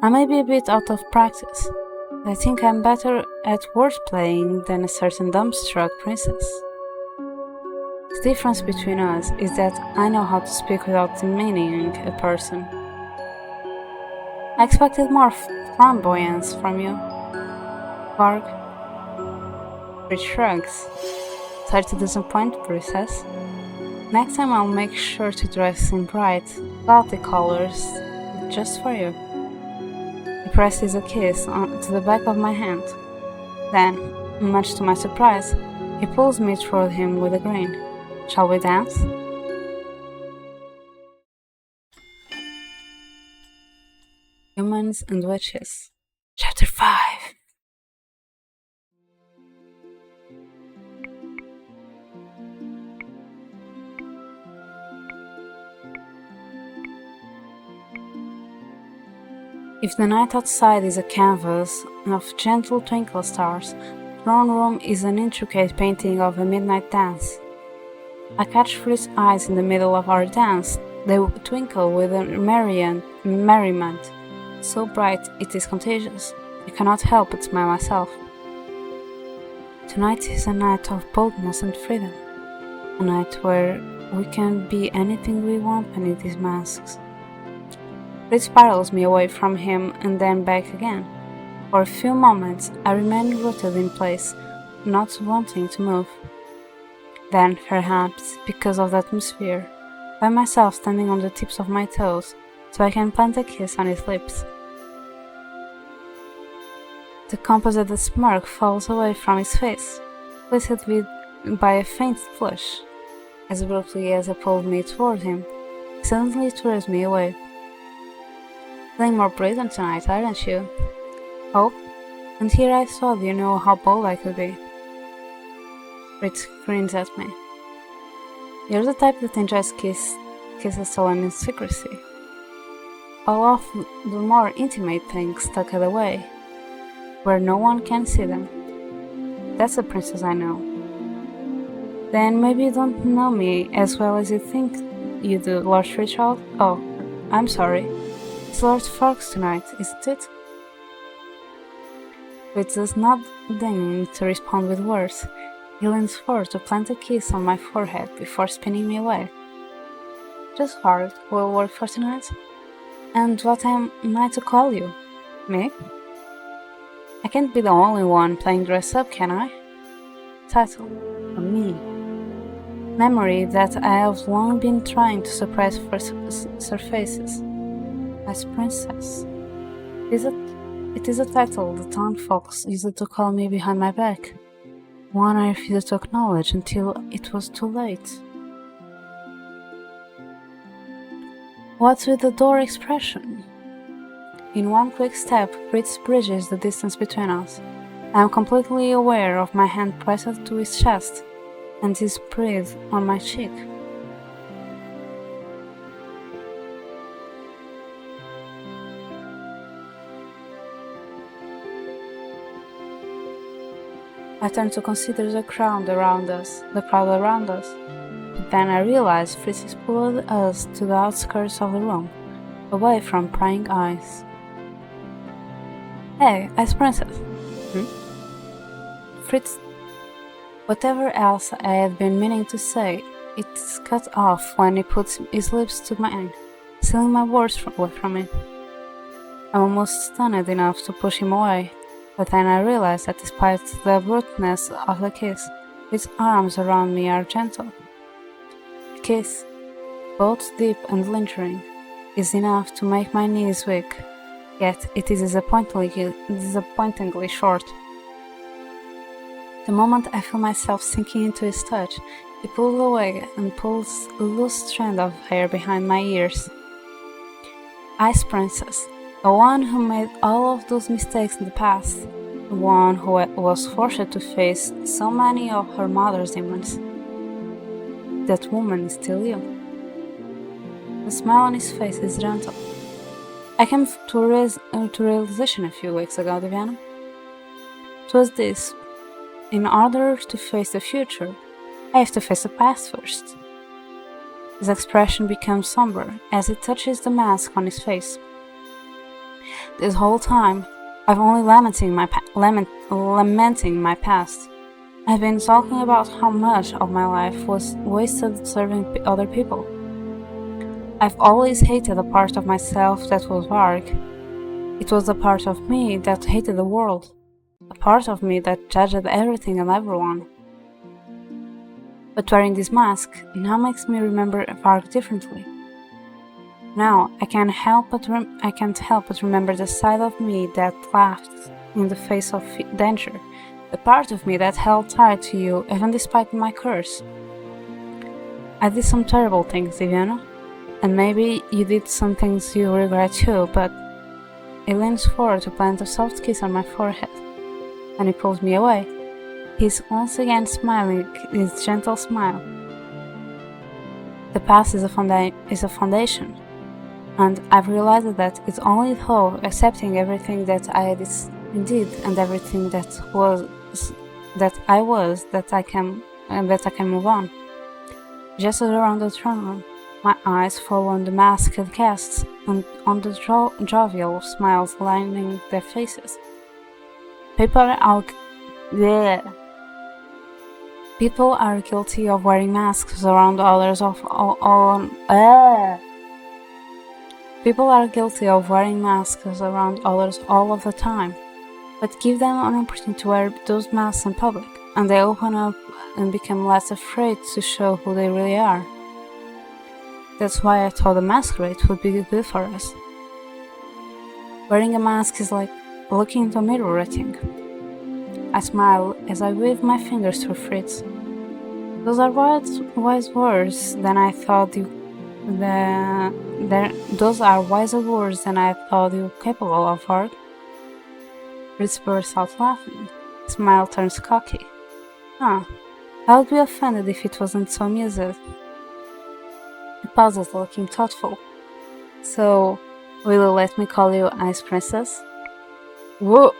I may be a bit out of practice. I think I'm better at word-playing than a certain dumbstruck princess. The difference between us is that I know how to speak without demeaning a person. I expected more flamboyance from you, Varg. Fritz shrugs. Sorry to disappoint, princess. Next time I'll make sure to dress in bright, gaudy colors, just for you. He presses a kiss to the back of my hand. Then, much to my surprise, he pulls me toward him with a grin. Shall we dance? Humans and Witches. Chapter 5. If the night outside is a canvas of gentle twinkle stars, the throne room is an intricate painting of a midnight dance. I catch Fritz's eyes in the middle of our dance. They twinkle with a merriment, so bright it is contagious. I cannot help but smile myself. Tonight is a night of boldness and freedom, a night where we can be anything we want beneath these masks. Fritz spirals me away from him and then back again. For a few moments I remain rooted in place, not wanting to move. Then, perhaps, because of the atmosphere, find myself standing on the tips of my toes, so I can plant a kiss on his lips. The composite smirk falls away from his face, replaced by a faint flush. As abruptly as I pulled me toward him, he suddenly twirls me away. Feeling more brazen tonight, aren't you? Oh, and here I thought you know how bold I could be. Fritz grins at me. You're the type that enjoys kisses stolen in secrecy. I'll love the more intimate things tucked away, where no one can see them. That's the princess I know. Then maybe you don't know me as well as you think you do, Lord Richard? Oh, I'm sorry. It's Lord Fox tonight, isn't it? Fritz does not deign to respond with words. He leans forward to plant a kiss on my forehead before spinning me away. Just hard will work for tonight. And what am I to call you? Me? I can't be the only one playing dress up, can I? Title for me. Memory that I have long been trying to suppress for surfaces. As princess. It is a title the town folks used to call me behind my back. One I refused to acknowledge until it was too late. What's with the door expression? In one quick step, Fritz bridges the distance between us. I am completely aware of my hand pressed to his chest and his breath on my cheek. I turn to consider the crowd around us. But then I realize Fritz is pulling us to the outskirts of the room, away from prying eyes. Hey, Ice Princess. Fritz. Whatever else I had been meaning to say, it's cut off when he puts his lips to mine, sealing my words away from me. I'm almost stunned enough to push him away, but then I realize that despite the abruptness of the kiss, his arms around me are gentle. The kiss, both deep and lingering, is enough to make my knees weak, yet it is disappointingly short. The moment I feel myself sinking into his touch, he pulls away and pulls a loose strand of hair behind my ears. Ice Princess, the one who made all of those mistakes in the past, the one who was forced to face so many of her mother's demons. That woman is still you. The smile on his face is gentle. I came to realization a few weeks ago, Diana. It was this. In order to face the future, I have to face the past first. His expression becomes somber as he touches the mask on his face. This whole time, I've only lamenting my past. I've been talking about how much of my life was wasted serving other people. I've always hated a part of myself that was vague. It was the part of me that hated the world. A part of me that judged everything and everyone. But wearing this mask now makes me remember Varg differently. Now I can't help but remember the side of me that laughed in the face of danger, the part of me that held tight to you even despite my curse. I did some terrible things, Diana, and maybe you did some things you regret too, but he leans forward to plant a soft kiss on my forehead. And he pulls me away. He's once again smiling his gentle smile. The past is a foundation, and I've realized that it's only through accepting everything that I did and everything that I can move on. Just around the throne room, my eyes fall on the masked guests and on the jovial smiles lining their faces. People are guilty of wearing masks around others People are guilty of wearing masks around others all of the time, but give them an opportunity to wear those masks in public, and they open up and become less afraid to show who they really are. That's why I thought a masquerade would be good for us. Wearing a mask is like looking into a mirror, I think. I smile as I wave my fingers through Fritz. Those are wise words than I thought you. Those are wiser words than I thought you were capable of, Varg. Fritz bursts out laughing. His smile turns cocky. I would be offended if it wasn't so amusing. He pauses, looking thoughtful. So, will you let me call you Ice Princess? Whoa!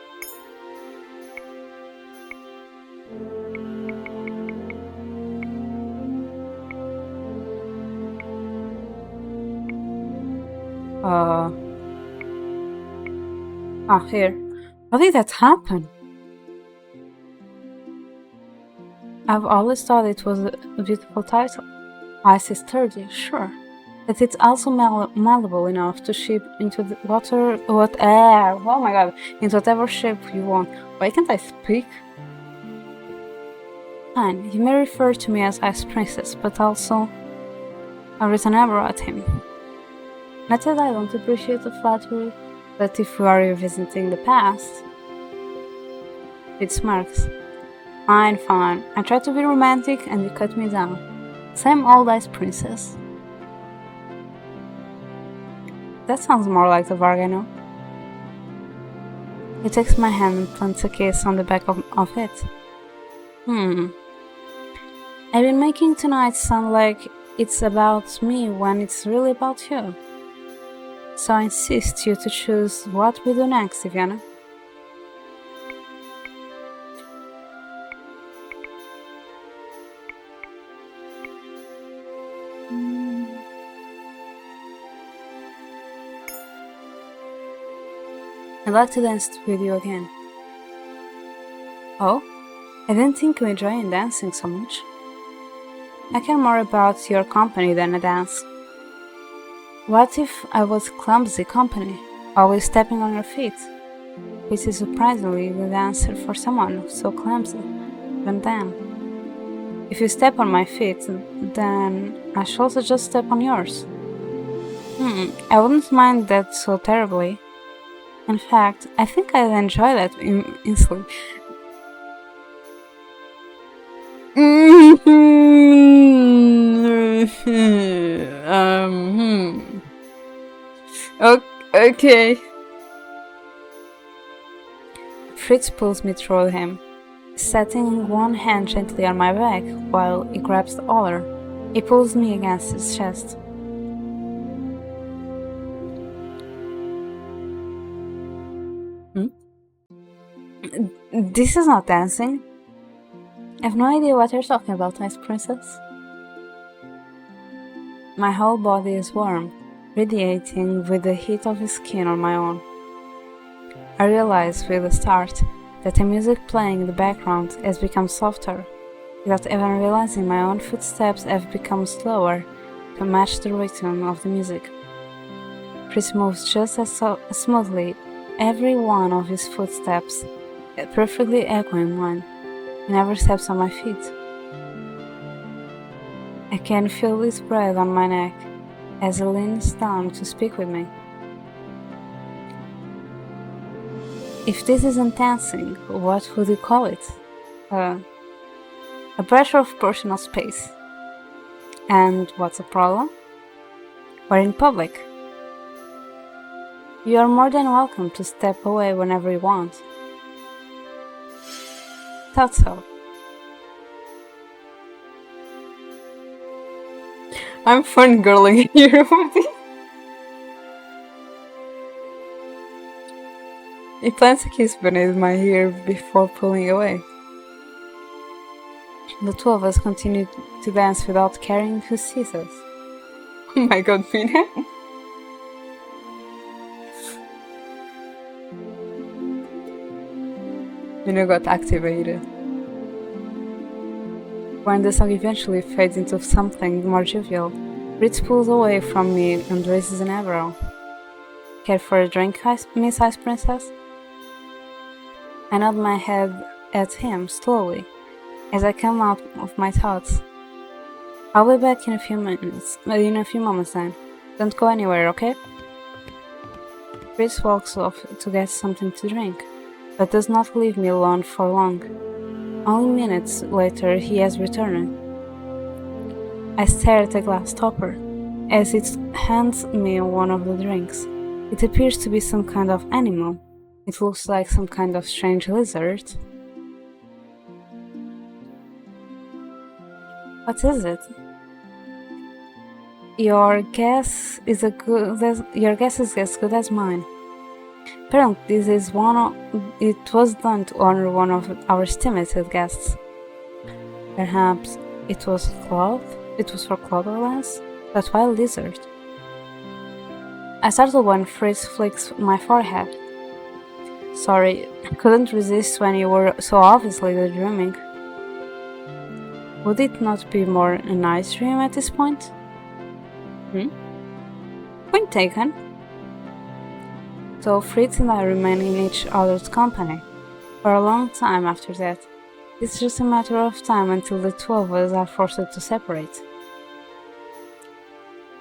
Here. How did that happen? I've always thought it was a beautiful title. Ice is sturdy, sure, but it's also malleable enough to shape into into whatever shape you want. Why can't I speak? Fine, you may refer to me as Ice Princess, but also I've written about him. Not that I don't appreciate the flattery, but if we are revisiting the past, it smirks. Fine. I tried to be romantic and you cut me down. Same old Ice Princess. That sounds more like the bargain, no? He takes my hand and plants a kiss on the back of it. I've been making tonight sound like it's about me when it's really about you. So I insist you to choose what we do next, Ivana. I'd like to dance with you again. Oh? I didn't think you enjoyed dancing so much. I care more about your company than a dance. What if I was clumsy company, always stepping on your feet? Which is surprisingly the answer for someone so clumsy. But then, if you step on my feet, then I should also just step on yours. I wouldn't mind that so terribly. In fact, I think I'd enjoy that instantly. Okay. Fritz pulls me toward him, setting one hand gently on my back while he grabs the other. He pulls me against his chest. This is not dancing. I have no idea what you're talking about, Ice Princess. My whole body is warm, radiating with the heat of his skin on my own. I realize with a start that the music playing in the background has become softer, without even realizing my own footsteps have become slower to match the rhythm of the music. Fritz moves just as smoothly, every one of his footsteps perfectly echoing mine. He never steps on my feet. I can feel his breath on my neck as he leans down to speak with me. If this isn't dancing, what would you call it? A pressure of personal space. And what's the problem? We're in public. You are more than welcome to step away whenever you want. Thought so. I'm fangirling here. He plants a kiss beneath my ear before pulling away. The two of us continue to dance without caring who sees us. Oh my god, Mina. Mina got activated. When the song eventually fades into something more jovial, Fritz pulls away from me and raises an eyebrow. Care for a drink, Miss Ice Princess? I nod my head at him slowly as I come out of my thoughts. I'll be back in a few moments then. Don't go anywhere, okay? Fritz walks off to get something to drink, but does not leave me alone for long. Only minutes later he has returned. I stare at the glass topper as it hands me one of the drinks. It appears to be some kind of animal. It looks like some kind of strange lizard. What is it? Your guess is as good as mine. Apparently, it was done to honor one of our estimated guests. Perhaps it was for Claude or Lance? But why lizard? I startled when Fritz flicks my forehead. Sorry, I couldn't resist when you were so obviously dreaming. Would it not be more a nice dream at this point? Point taken. So Fritz and I remain in each other's company for a long time after that. It's just a matter of time until the two of us are forced to separate.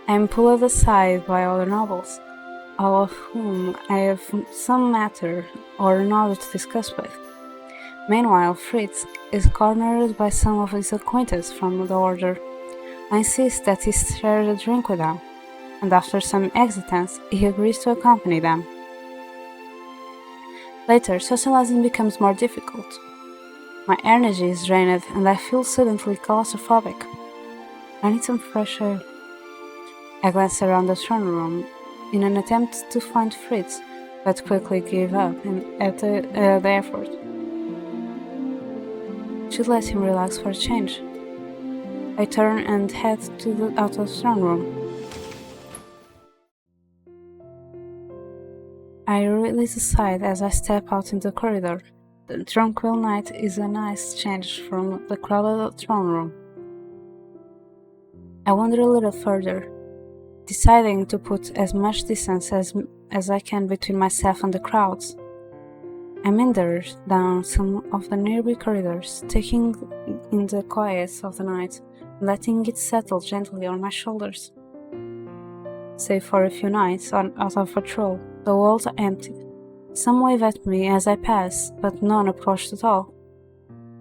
I am pulled aside by other nobles, all of whom I have some matter or another to discuss with. Meanwhile, Fritz is cornered by some of his acquaintances from the order. I insist that he share a drink with them. and after some hesitance, he agrees to accompany them. Later, socializing becomes more difficult. My energy is drained and I feel suddenly claustrophobic. I need some fresh air. I glance around the throne room in an attempt to find Fritz, but quickly give up at the effort. Should let him relax for a change. I turn and head out of the throne room. I release a sigh as I step out in the corridor. The tranquil night is a nice change from the crowded throne room. I wander a little further, deciding to put as much distance as I can between myself and the crowds. I meander down some of the nearby corridors, taking in the quiet of the night, letting it settle gently on my shoulders. Save for a few nights out of patrol, the walls are empty. Some wave at me as I pass, but none approached at all.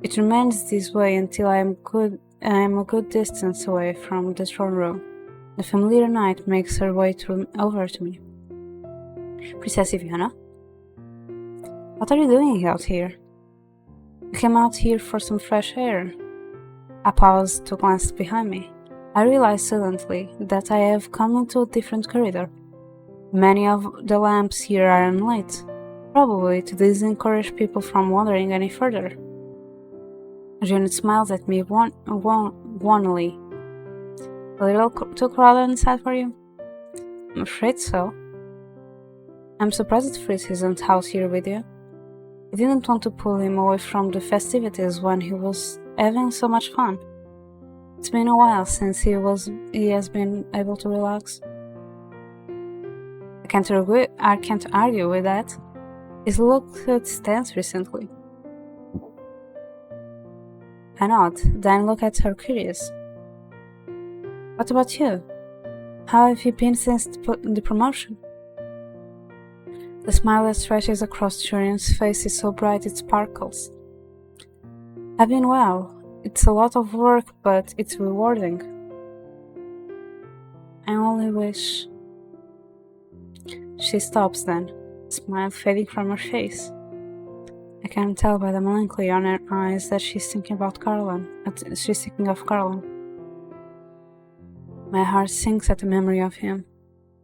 It remains this way until I am a good distance away from the throne room. The familiar night makes her way over to me. Princess Iviana? What are you doing out here? You came out here for some fresh air. I pause to glance behind me. I realize suddenly that I have come into a different corridor. Many of the lamps here are unlit, probably to discourage people from wandering any further. June smiles at me warmly. A little too crowded inside for you? I'm afraid so. I'm surprised that Fritz isn't out here with you. I didn't want to pull him away from the festivities when he was having so much fun. It's been a while since he has been able to relax. I can't argue with that. He's looked tense recently. I nod, then look at her curious. What about you? How have you been since the promotion? The smile that stretches across Julian's face is so bright it sparkles. I've been well. It's a lot of work, but it's rewarding. I only wish... She stops then, smile fading from her face. I can tell by the melancholy on her eyes that she's thinking of Carlin. My heart sinks at the memory of him.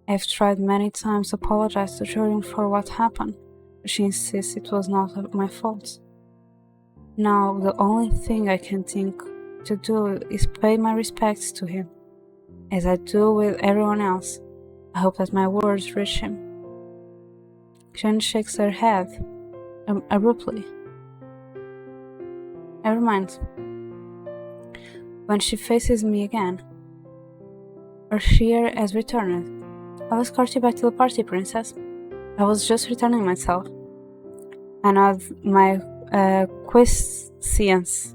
I have tried many times to apologize to Julian for what happened, but she insists it was not my fault. Now, the only thing I can think to do is pay my respects to him, as I do with everyone else. I hope that my words reach him. Jen shakes her head abruptly. Never mind. When she faces me again, her cheer has returned. I'll escort you back to the party, princess. I was just returning myself. I nod my quiescence.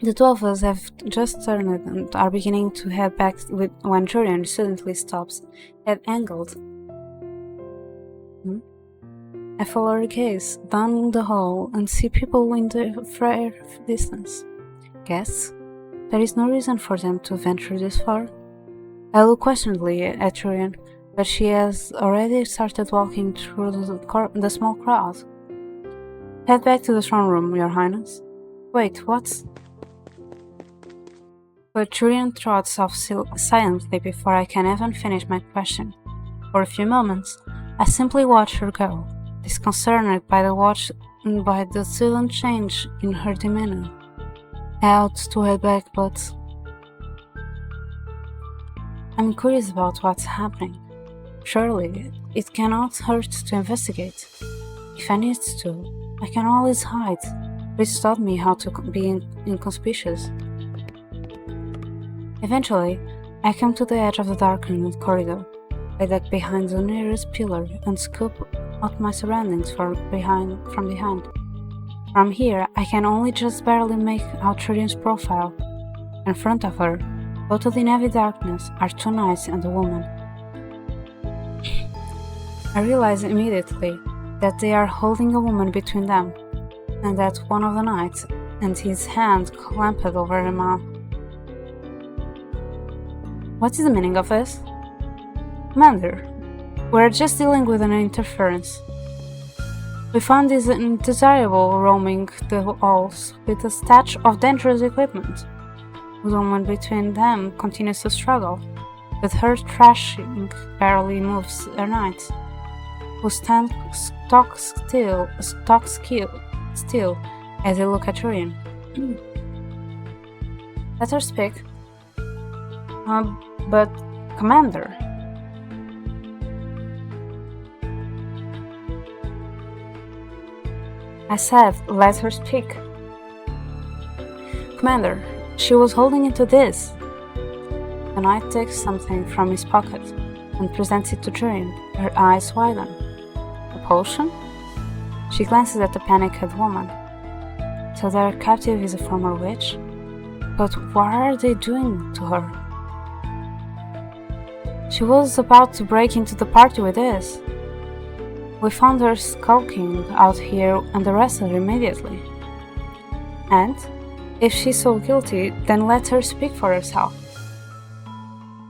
The two of us have just turned and are beginning to head back when Julian suddenly stops, head angled. I follow her gaze down the hall and see people in the far distance. Guests? There is no reason for them to venture this far. I look questioningly at Julian, but she has already started walking through the small crowd. Head back to the throne room, Your Highness. Wait, what? But Julian trots off silently before I can even finish my question. For a few moments, I simply watch her go, disconcerted by the sudden change in her demeanor. Out to head back, but I'm curious about what's happening. Surely, it cannot hurt to investigate. If I need to, I can always hide. Fritz taught me how to be inconspicuous. Eventually, I come to the edge of the darkened corridor. I duck behind the nearest pillar and scope out my surroundings from behind. From here, I can only just barely make out Julian's profile. In front of her, total in heavy darkness, are two knights and a woman. I realize immediately that they are holding a woman between them, and that one of the knights and his hand clamped over her mouth. What is the meaning of this? Commander, we're just dealing with an interference. We found this undesirable roaming the halls with a stash of dangerous equipment. The woman between them continues to struggle, but her thrashing barely moves her knight, who stands stock still as they look at Julian. Let her speak. But, Commander. I said, let her speak. Commander, she was holding into this. The knight takes something from his pocket and presents it to Julian. Her eyes widen. A potion? She glances at the panicked woman. So their captive is a former witch? But what are they doing to her? She was about to break into the party with this. We found her skulking out here and arrested her immediately. And, if she's so guilty, then let her speak for herself.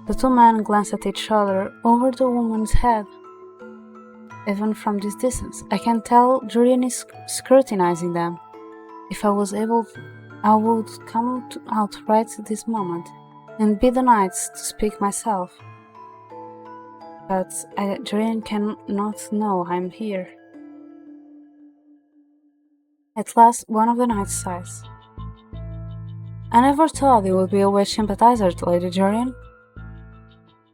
The two men glance at each other over the woman's head. Even from this distance, I can tell Julian is scrutinizing them. If I was able, I would come out right at this moment and bid the knights to speak myself. But Julian cannot know I'm here. At last, one of the knights sighs. I never thought you would be a witch sympathizer, Lady Julian.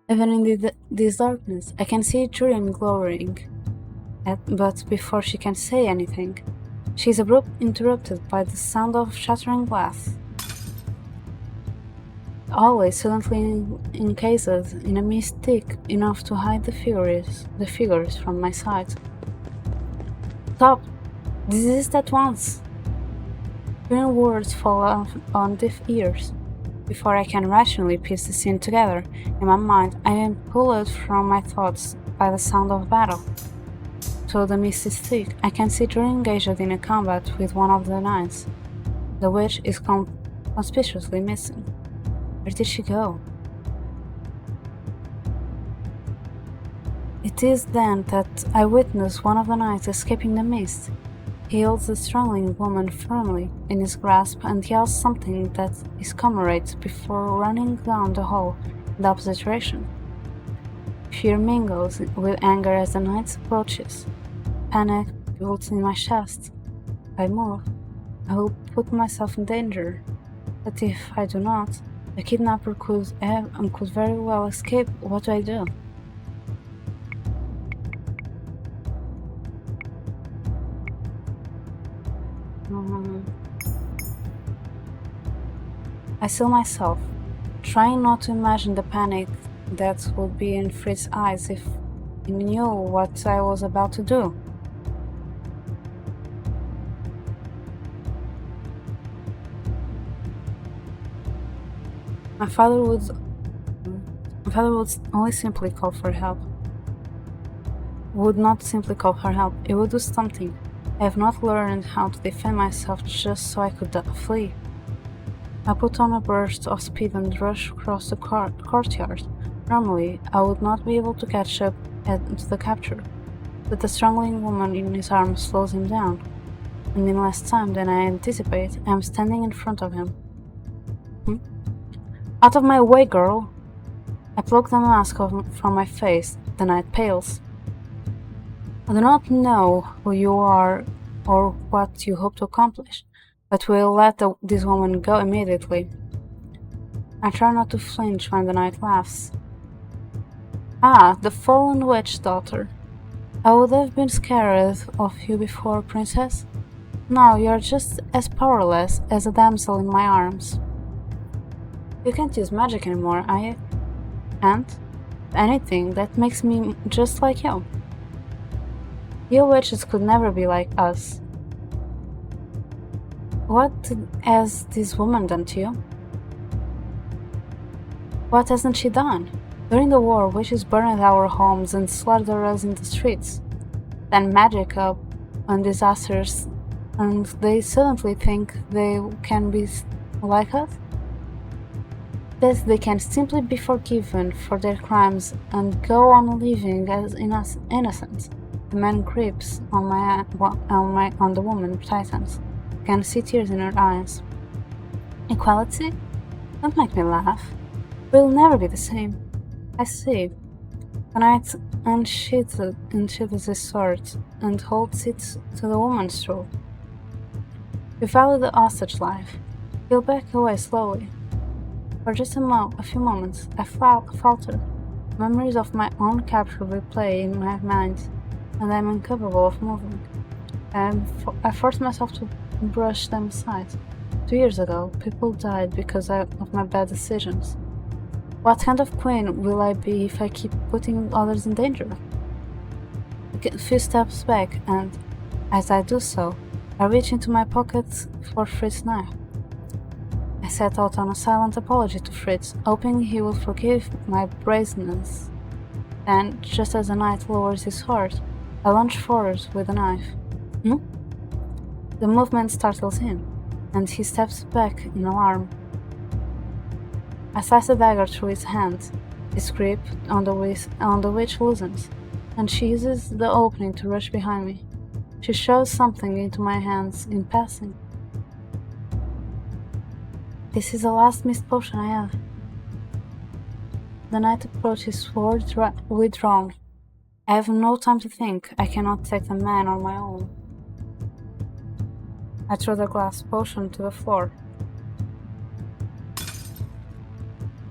Even in this darkness, I can see Julian glowering. But before she can say anything, she is abruptly interrupted by the sound of shattering glass. Always suddenly encased in a mist thick enough to hide the figures from my sight. Stop! Desist at once! Your words fall on deaf ears. Before I can rationally piece the scene together, in my mind I am pulled from my thoughts by the sound of battle. Though the mist is thick, I can see Julian engaged in a combat with one of the knights. The witch is conspicuously missing. Where did she go? It is then that I witness one of the knights escaping the mist. He holds the struggling woman firmly in his grasp and yells something at his comrades before running down the hall in the opposite direction. Fear mingles with anger as the knight approaches. Panic builds in my chest. If I move, I will put myself in danger. But if I do not, the kidnapper could very well escape. What do I do? I still myself, trying not to imagine the panic that would be in Fritz's eyes if he knew what I was about to do. My father would only simply call for help. Would not simply call for help, he would do something. I have not learned how to defend myself just so I could flee. I put on a burst of speed and rush across the courtyard. Normally, I would not be able to catch up to the capture, but the strangling woman in his arms slows him down, and in less time than I anticipate, I am standing in front of him. Out of my way, girl! I pluck the mask from my face. The knight pales. I do not know who you are or what you hope to accomplish, but will let this woman go immediately. I try not to flinch when the knight laughs. Ah, the fallen witch daughter. I would have been scared of you before, princess. Now you are just as powerless as a damsel in my arms. You can't use magic anymore, I can't. Anything that makes me just like you. You witches could never be like us. What has this woman done to you? What hasn't she done? During the war, witches burned our homes and slaughtered us in the streets. Then magic up and disasters, and they suddenly think they can be like us? that they can simply be forgiven for their crimes and go on living as innocent. The man grips on the woman tightens. I can see tears in her eyes. Equality? Don't make me laugh. We'll never be the same. I see. The knight unsheathes his sword and holds it to the woman's throat. We value the hostage life. He'll back away slowly. For just a few moments, I falter. Memories of my own capture replay in my mind, and I'm incapable of moving. I force myself to brush them aside. 2 years ago, people died because of my bad decisions. What kind of queen will I be if I keep putting others in danger? A few steps back, and as I do so, I reach into my pocket for Fritz's knife. I set out on a silent apology to Fritz, hoping he will forgive my brazenness. Then, just as the knight lowers his sword, I lunge forward with the knife. The movement startles him, and he steps back in alarm. I slice the dagger through his hand. His grip on the witch loosens, and she uses the opening to rush behind me. She shoves something into my hands in passing. This is the last missed potion I have. The knight approaches sword withdrawn. I have no time to think. I cannot take the man on my own. I throw the glass potion to the floor.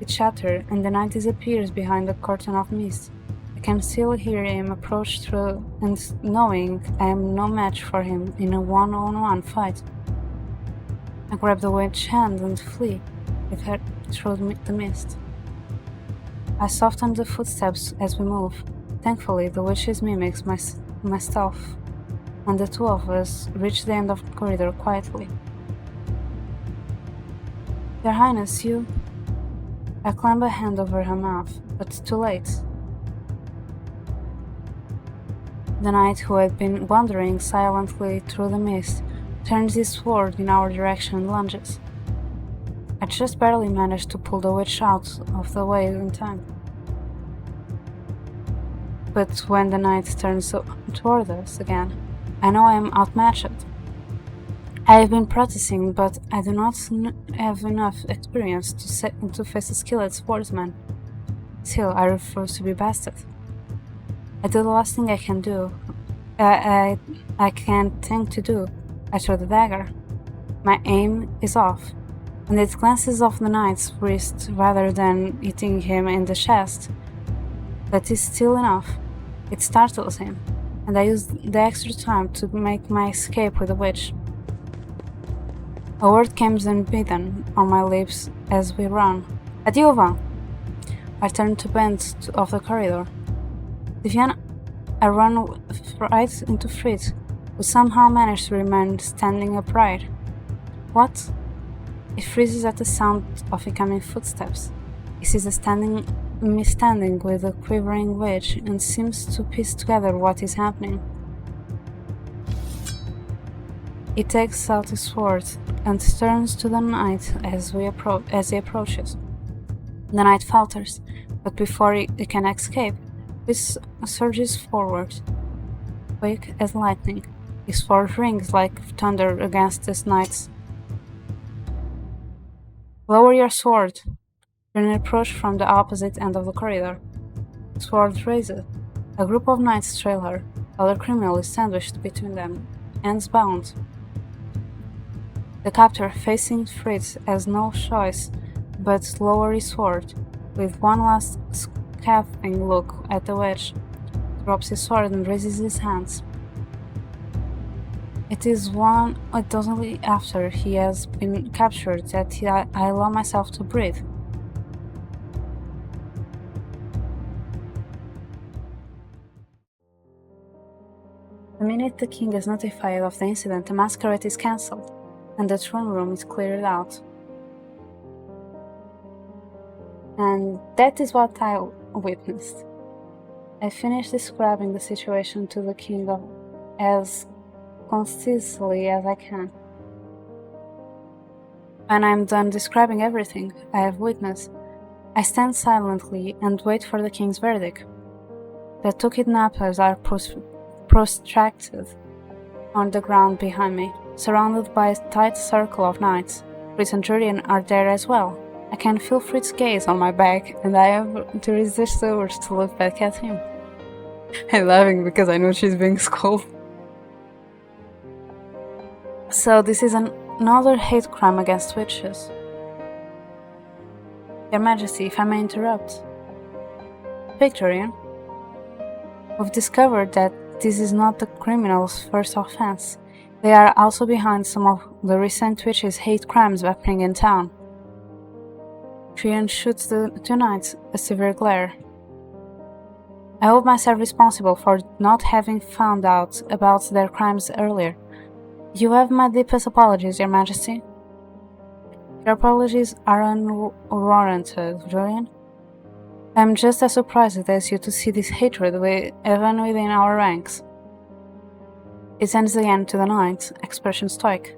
It shatters, and the knight disappears behind a curtain of mist. I can still hear him approach through, and knowing I am no match for him in a one-on-one fight. I grab the witch's hand and flee with her through the mist. I soften the footsteps as we move. Thankfully, the witch mimics my stealth, and the two of us reach the end of the corridor quietly. Your Highness, you... I clamp a hand over her mouth, but too late. The knight, who had been wandering silently through the mist, turns his sword in our direction and lunges. I just barely managed to pull the witch out of the way in time. But when the knight turns toward us again, I know I am outmatched. I have been practicing, but I do not have enough experience to face a skilled swordsman. Still, I refuse to be bested. I do the last thing I can do. I can't think to do. I throw the dagger. My aim is off, and it glances off the knight's wrist rather than hitting him in the chest. But it's still enough. It startles him, and I use the extra time to make my escape with the witch. A word comes unbidden on my lips as we run. Adiova! I turn to bend of the corridor. Viviana, I run right into Fritz, who somehow managed to remain standing upright. What? He freezes at the sound of incoming footsteps. He sees me standing with a quivering witch and seems to piece together what is happening. He takes out his sword and turns to the knight as he approaches. The knight falters, but before he can escape, Fritz surges forward, quick as lightning. His sword rings like thunder against this knight's. Lower your sword! An approach from the opposite end of the corridor. Sword raised. A group of knights trail her. Other criminal is sandwiched between them, hands bound. The captor, facing Fritz, has no choice but to lower his sword. With one last scathing look at the witch, drops his sword and raises his hands. It is only after he has been captured that I allow myself to breathe. The minute the king is notified of the incident, the masquerade is cancelled, and the throne room is cleared out. And that is what I witnessed. I finished describing the situation to the king as concisely as I can. When I'm done describing everything I have witnessed, I stand silently and wait for the king's verdict. The two kidnappers are prostrated on the ground behind me, surrounded by a tight circle of knights. Fritz and Julian are there as well. I can feel Fritz's gaze on my back, and I have to resist the urge to look back at him. I'm laughing because I know she's being scolded. So this is another hate crime against witches. Your Majesty, if I may interrupt. Victorian, we've discovered that this is not the criminal's first offense. They are also behind some of the recent witches' hate crimes happening in town. Trian shoots the two knights a severe glare. I hold myself responsible for not having found out about their crimes earlier. You have my deepest apologies, Your Majesty. Your apologies are unwarranted, Julian. I am just as surprised as you to see this hatred even within our ranks. It sends the end to the knight, expression stoic.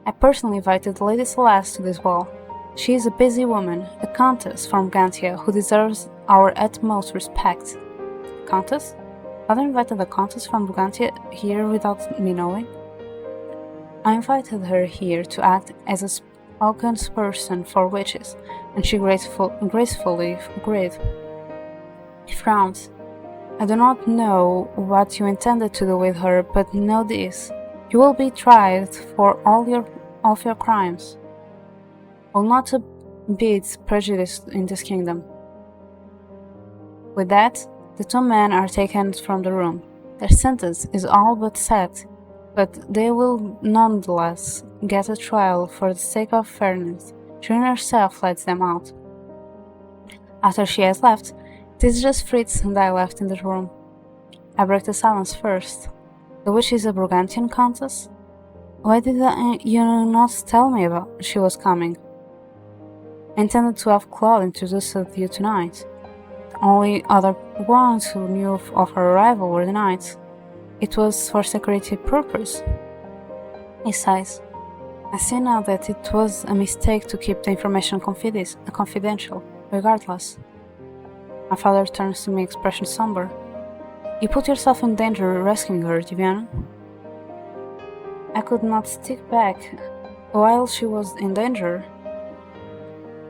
I personally invited Lady Celeste to this ball. She is a busy woman, a countess from Gantia who deserves our utmost respect. Countess? Father invited a countess from Gantia here without me knowing? I invited her here to act as a spokesperson for witches, and she gracefully agreed. He frowned. I do not know what you intended to do with her, but know this. You will be tried for all of your crimes. Will not be prejudiced in this kingdom. With that, the two men are taken from the room. Their sentence is all but set, but they will nonetheless get a trial for the sake of fairness. Trin herself lets them out. After she has left, it is just Fritz and I left in the room. I break the silence first. The witch is a Brigantian countess? Why did you not tell me about she was coming? I intended to have Claude introduce you tonight. The only other ones who knew of her arrival were the knights. It was for security purpose. He sighs. I see now that it was a mistake to keep the information confidential, regardless. My father turns to me, expression somber. You put yourself in danger rescuing her, Diviana. I could not stick back while she was in danger.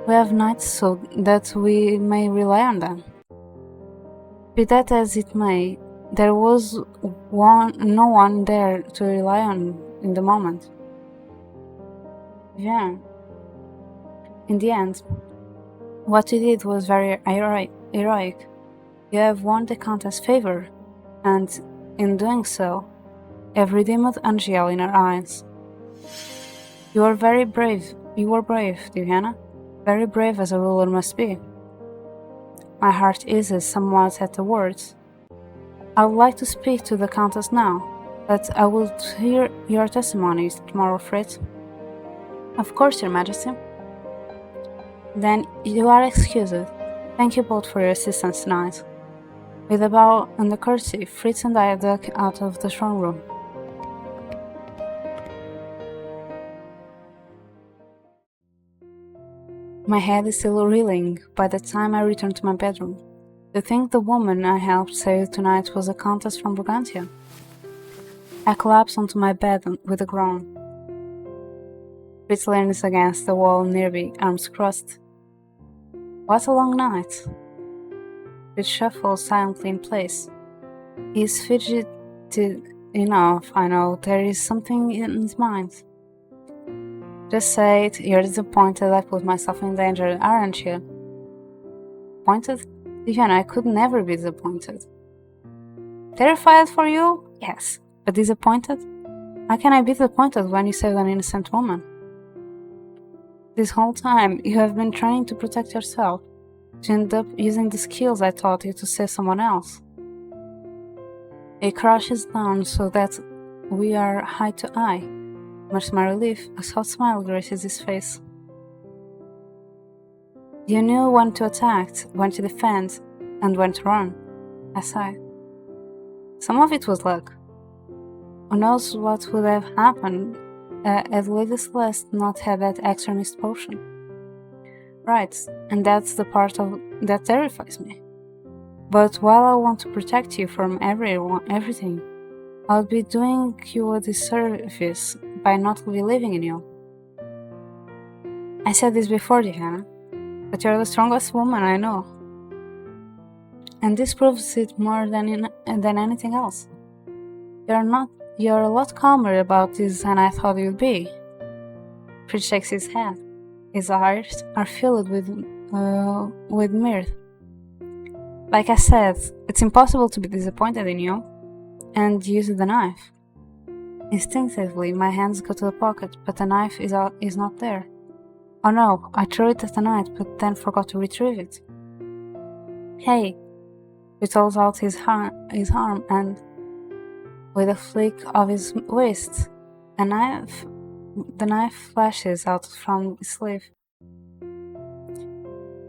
We have knights so that we may rely on them. Be that as it may, there was no one there to rely on in the moment. Yeah. In the end, what you did was very heroic. You have won the Countess' favor, and in doing so, have redeemed Angel in her eyes. You are very brave. You were brave, Diana. Very brave as a ruler must be. My heart eases somewhat at the words. I would like to speak to the Countess now, but I will hear your testimonies tomorrow, Fritz. Of course, Your Majesty. Then you are excused. Thank you both for your assistance tonight. With a bow and a curtsy, Fritz and I duck out of the throne room. My head is still reeling by the time I return to my bedroom. To think the woman I helped save tonight was a countess from Brigantia. I collapse onto my bed with a groan. Fritz leans against the wall near me, arms crossed. What a long night. Fritz shuffles silently in place. He is fidgeted enough, I know there is something in his mind. Just say it, you're disappointed I put myself in danger, aren't you? Disappointed? Diana, I could never be disappointed. Terrified for you? Yes. But disappointed? How can I be disappointed when you saved an innocent woman? This whole time, you have been trying to protect yourself, to end up using the skills I taught you to save someone else. It crashes down so that we are eye to eye. Much to my relief, a soft smile graces his face. You knew when to attack, when to defend, and when to run, I sighed. Some of it was luck. Who knows what would have happened had Lady Celeste not had that extra missed potion. Right, and that's the part of that terrifies me. But while I want to protect you from everything, I'll be doing you a disservice by not believing in you. I said this before, Diana, but you're the strongest woman I know. And this proves it more than anything else. You're a lot calmer about this than I thought you'd be. Fritz shakes his head. His eyes are filled with mirth. Like I said, it's impossible to be disappointed in you, and use the knife. Instinctively, my hands go to the pocket, but the knife is not there. Oh no, I threw it at the night, but then forgot to retrieve it. Hey, he throws out his arm, and with a flick of his wrist, the knife flashes out from his sleeve.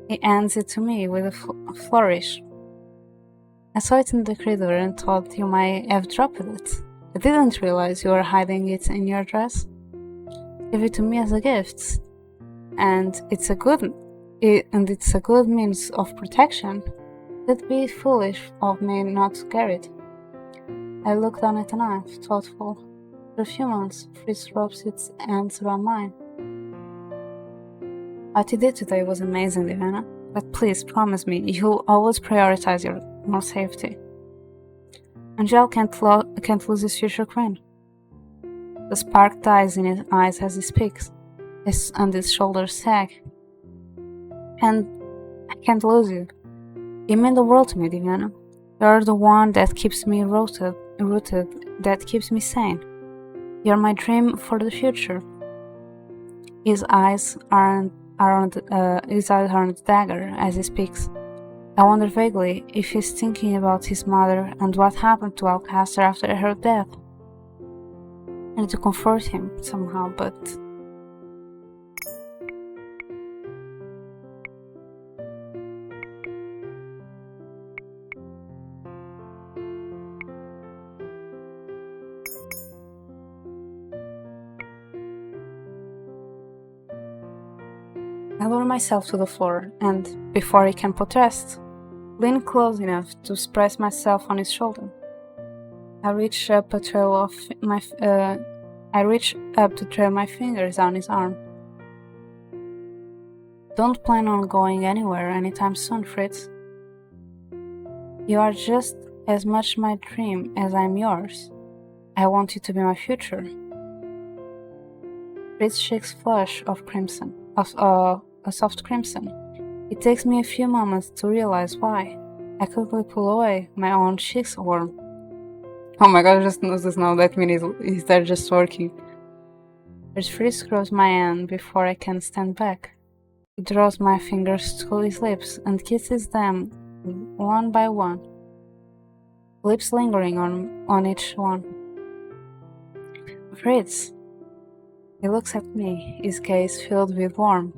He hands it to me with a flourish. I saw it in the corridor and thought you might have dropped it. I didn't realize you were hiding it in your dress. Give it to me as a gift, and it's a good means of protection. It'd be foolish of me not to carry it. I looked down at the knife, thoughtful. For a few moments, Fritz rubs its hands around mine. What you did today was amazing, Diana, but please promise me you'll always prioritize your own safety. Angel can't lose his future queen. The spark dies in his eyes as he speaks, and his shoulders sag. And I can't lose you. You mean the world to me, Diana. You're the one that keeps me rooted, that keeps me sane. You're my dream for the future. His eyes are on the dagger as he speaks. I wonder vaguely if he's thinking about his mother and what happened to Alcaster after her death. I need to comfort him somehow, but... I lower myself to the floor and, before he can protest, lean close enough to press myself on his shoulder. I reach up to trail my fingers down his arm. Don't plan on going anywhere anytime soon, Fritz. You are just as much my dream as I'm yours. I want you to be my future. Fritz shakes flush of crimson, a soft crimson. It takes me a few moments to realize why. I quickly pull away, my own cheeks warm. Oh my god, I just noticed now that means is that just working. But Fritz grabs my hand before I can stand back. He draws my fingers to his lips and kisses them one by one, lips lingering on each one. Fritz. He looks at me, his gaze filled with warmth.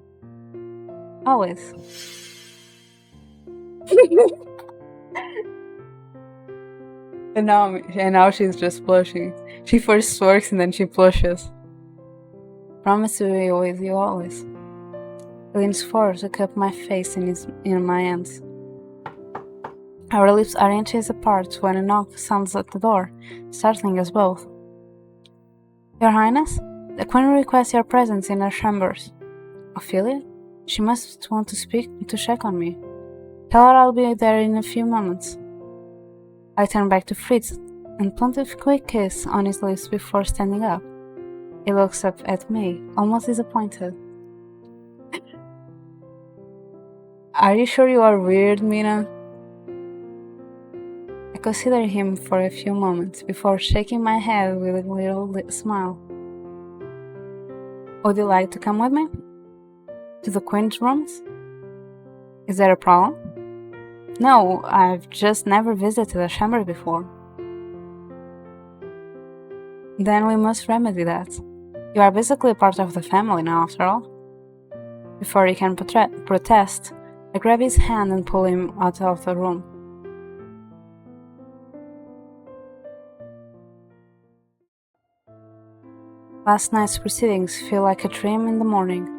Always. And now she's just blushing. She first smirks and then she blushes. Promise to be with you always. He leans forward to cup my face in my hands. Our lips are inches apart when a knock sounds at the door, startling us both. Your Highness, the Queen requests your presence in her chambers. Ophelia? She must want to check on me. Tell her I'll be there in a few moments. I turn back to Fritz and plant a quick kiss on his lips before standing up. He looks up at me, almost disappointed. Are you sure you are weird, Mina? I consider him for a few moments before shaking my head with a little smile. Would you like to come with me? To the Queen's rooms? Is there a problem? No, I've just never visited a chamber before. Then we must remedy that. You are basically a part of the family now, after all. Before he can protest, I grab his hand and pull him out of the room. Last night's proceedings feel like a dream in the morning.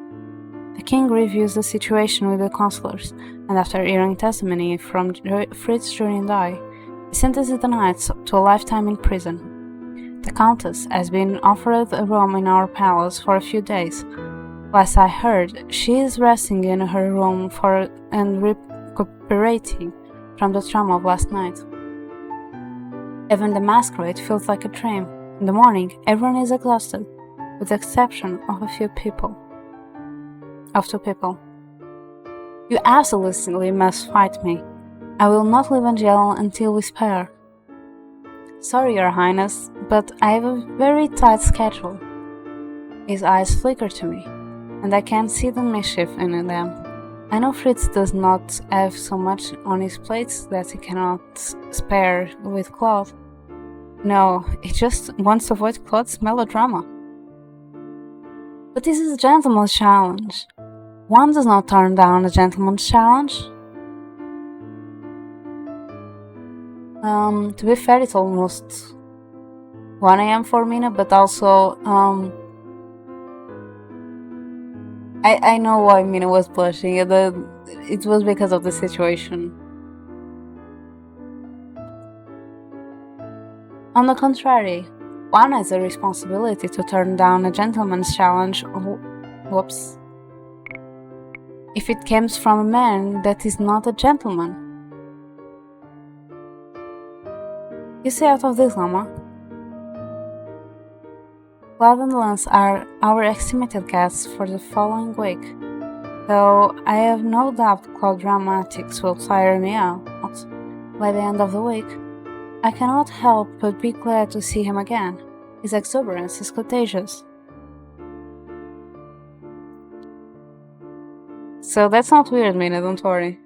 I king reviews the situation with the counselors, and after hearing testimony from Fritz during die, he sentences the knights to a lifetime in prison. The countess has been offered a room in our palace for a few days. Last I heard, she is resting in her room and recuperating from the trauma of last night. Even the masquerade feels like a dream. In the morning, everyone is exhausted, with the exception of two people. You absolutely must fight me. I will not leave in jail until we spare. Sorry, Your Highness, but I have a very tight schedule. His eyes flicker to me, and I can see the mischief in them. I know Fritz does not have so much on his plate that he cannot spare with Claude. No, he just wants to avoid Claude's melodrama. But this is a gentleman's challenge. One does not turn down a gentleman's challenge. To be fair, it's almost 1 a.m. for Mina, but also, I know why Mina was blushing. It was because of the situation. On the contrary, one has a responsibility to turn down a gentleman's challenge. Whoops. If it comes from a man that is not a gentleman. You stay out of this, Lama. Claude and Lance are our estimated guests for the following week, though I have no doubt Claude Dramatics will tire me out by the end of the week. I cannot help but be glad to see him again. His exuberance is contagious. So that's not weird, Mina, don't worry.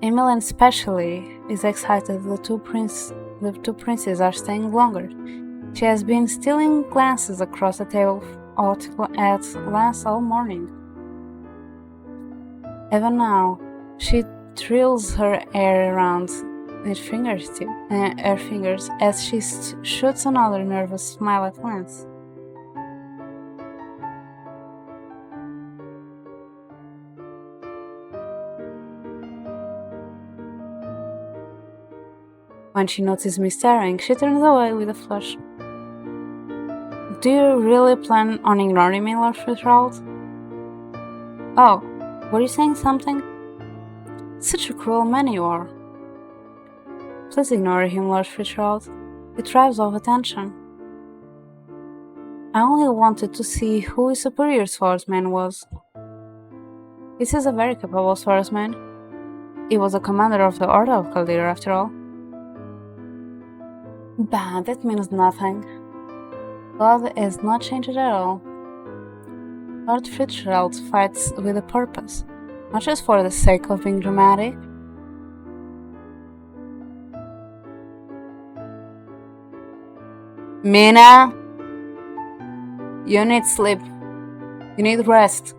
Emily especially is excited the two princes are staying longer. She has been stealing glances across the table at Lance all morning. Even now, she thrills her hair around her fingers as she shoots another nervous smile at Lance. When she notices me staring, she turns away with a flush. Do you really plan on ignoring me, Lord Fitzgerald? Oh, were you saying something? Such a cruel man you are. Please ignore him, Lord Fitzgerald. It thrives off attention. I only wanted to see who his superior swordsman was. This is a very capable swordsman. He was a commander of the Order of Caldera, after all. Bah, that means nothing. Claude has not changed at all. Lord Fitzgerald fights with a purpose, not just for the sake of being dramatic. Mina! You need sleep. You need rest.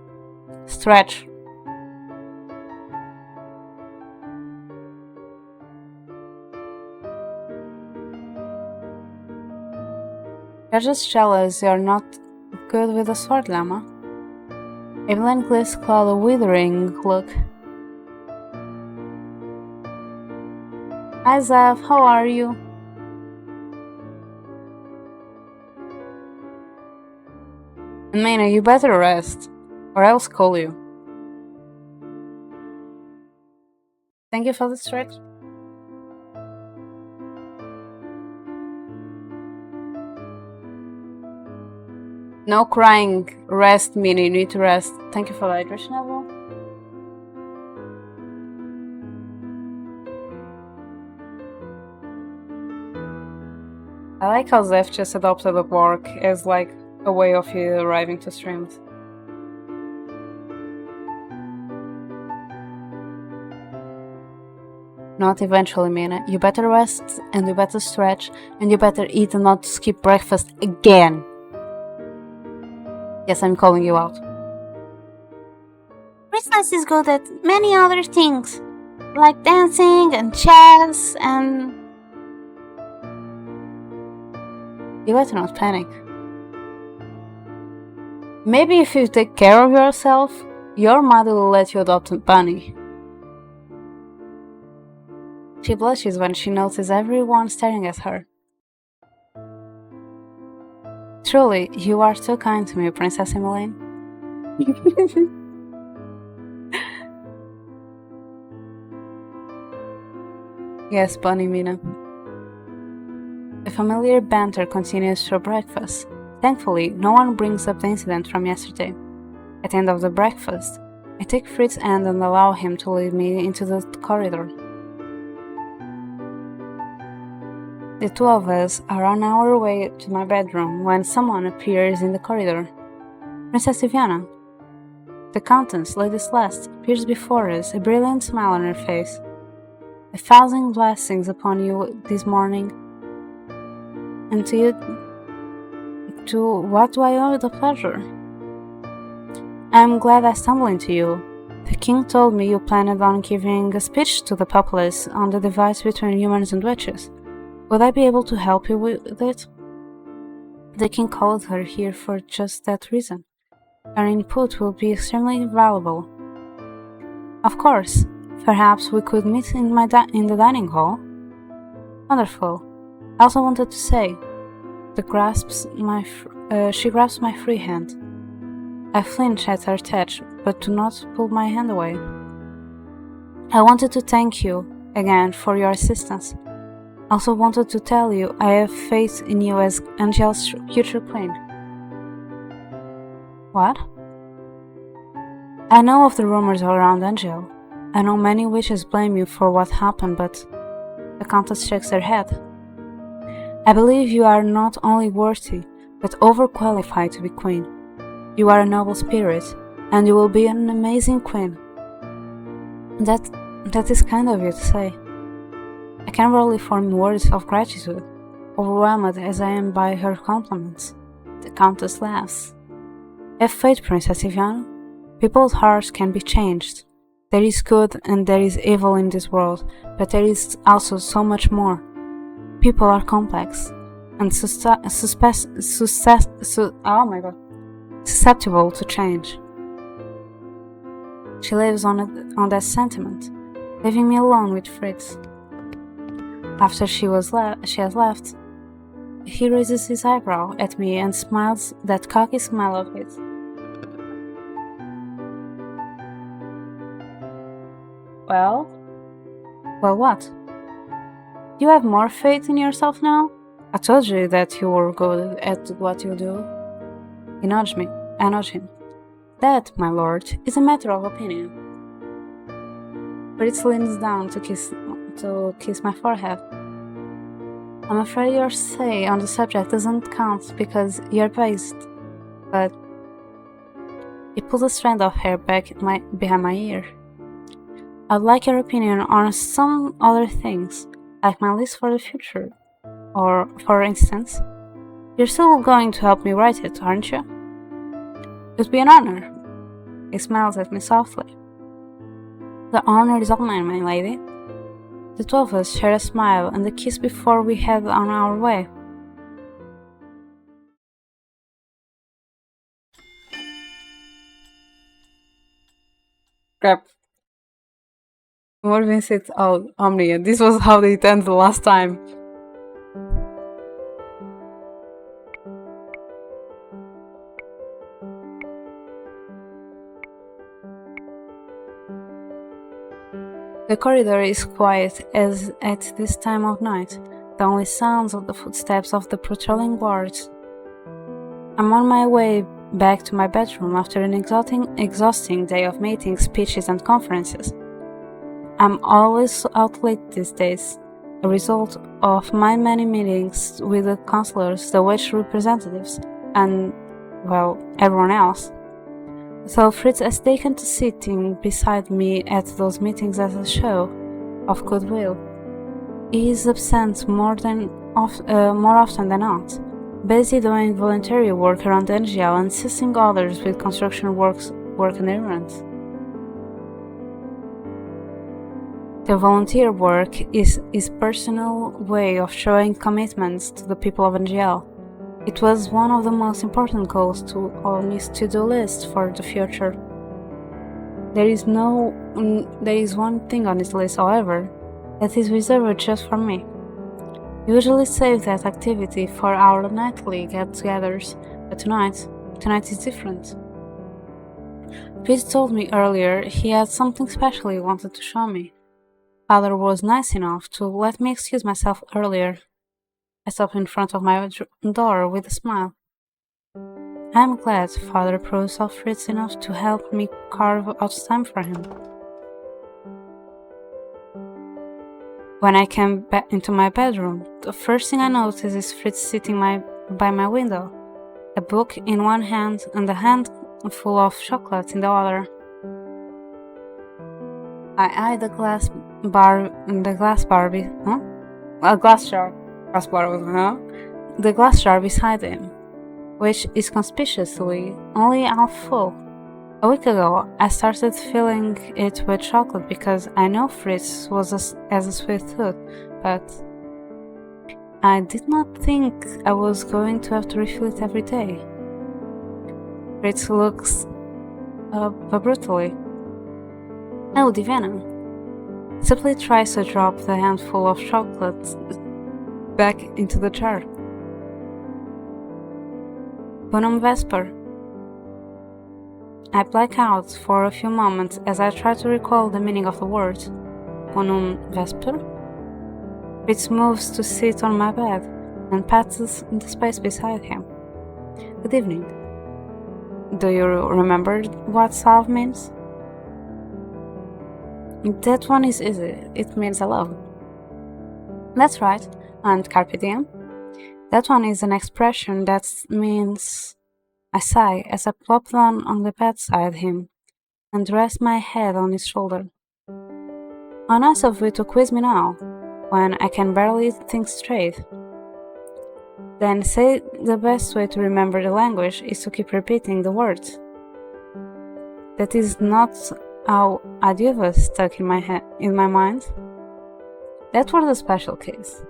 Stretch. You're just jealous you're not good with a sword, Lama. Evelyn gives Claude a withering look. Hi Zav, how are you? And Mina, you better rest, or I'll call you. Thank you for the stretch. No crying. Rest, Mina. You need to rest. Thank you for the hydration as well. I like how Zeph just adopted the work as like a way of you arriving to streams. Not eventually, Mina. You better rest, and you better stretch, and you better eat and not skip breakfast again. Yes, I'm calling you out.
Princess is good at many other things. like dancing and chess and...
You better not panic. Maybe if you take care of yourself, your mother will let you adopt a bunny. She blushes when she notices everyone staring at her. Truly, you are so kind to me, Princess Emmeline. Yes, Bunny Mina. The familiar banter continues through breakfast. Thankfully, no one brings up the incident from yesterday. At the end of the breakfast, I take Fritz's hand and allow him to lead me into the corridor. The two of us are on our way to my bedroom when someone appears in the corridor. Princess Viviana. The Countess, Lady Celeste, appears before us, a brilliant smile on her face. 1,000 blessings upon you this morning. And to what do I owe the pleasure? I am glad I stumbled into you. The king told me you planned on giving a speech to the populace on the divide between humans and witches. Would I be able to help you with it? The king called her here for just that reason. Her input will be extremely valuable. Of course, perhaps we could meet in the dining hall. Wonderful. I also wanted to say, she grasps my free hand. I flinch at her touch, but do not pull my hand away. I wanted to thank you again for your assistance. I also wanted to tell you I have faith in you as Angel's future queen. What? I know of the rumors around Angel. I know many witches blame you for what happened, but... The Countess shakes her head. I believe you are not only worthy, but overqualified to be queen. You are a noble spirit, and you will be an amazing queen. That is kind of you to say. I can barely form words of gratitude, overwhelmed as I am by her compliments. The Countess laughs. Have faith, Princess Viviana. People's hearts can be changed. There is good and there is evil in this world, but there is also so much more. People are complex and susceptible to change. She lives on that sentiment, leaving me alone with Fritz. After she has left, he raises his eyebrow at me and smiles that cocky smile of his. Well, what? You have more faith in yourself now? I told you that you were good at what you do. He nudged me. I nudged him. That, my lord, is a matter of opinion. Fritz leans down to kiss my forehead. I'm afraid your say on the subject doesn't count because you're biased, but... He pulls a strand of hair back behind my ear. I'd like your opinion on some other things, like my list for the future. Or, for instance, you're still going to help me write it, aren't you? It would be an honor. He smiles at me softly. The honor is all mine, my lady. The two of us shared a smile and a kiss before we head on our way. Crap. More visit out Omnia. This was how they ended the last time. The corridor is quiet as at this time of night, the only sounds of the footsteps of the patrolling guards. I'm on my way back to my bedroom after an exhausting day of meetings, speeches, and conferences. I'm always out late these days, a result of my many meetings with the counselors, the witch representatives, and, well, everyone else. So Fritz has taken to sitting beside me at those meetings as a show of goodwill. He is absent more often than not, busy doing voluntary work around NGL and assisting others with construction work and errands. The volunteer work is his personal way of showing commitments to the people of NGL. It was one of the most important goals on his to-do list for the future. There is one thing on this list, however, that is reserved just for me. We usually save that activity for our nightly get-togethers, but tonight is different. Fritz told me earlier he had something special he wanted to show me. Father was nice enough to let me excuse myself earlier. I stopped in front of my door with a smile. I am glad Father proved Fritz enough to help me carve out time for him. When I came back into my bedroom, the first thing I noticed is Fritz sitting by my window, a book in one hand and a handful of chocolate in the other. I eyed the glass jar beside him, which is conspicuously only half full. A week ago, I started filling it with chocolate because I know Fritz has a sweet tooth, but I did not think I was going to have to refill it every day. Fritz looks brutally. Oh, Divana. Simply tries to drop the handful of chocolate back into the jar. Bonum Vesper. I black out for a few moments as I try to recall the meaning of the words. Bonum Vesper? Fritz moves to sit on my bed and pats the space beside him. Good evening. Do you remember what salve means? That one is easy. It means I love. That's right. And carpe diem? That one is an expression that means I sigh as I plop down on the bed beside him and rest my head on his shoulder. How nice of you to quiz me now, when I can barely think straight. Then say the best way to remember the language is to keep repeating the words. That is not how adieu was stuck in my mind. That was a special case.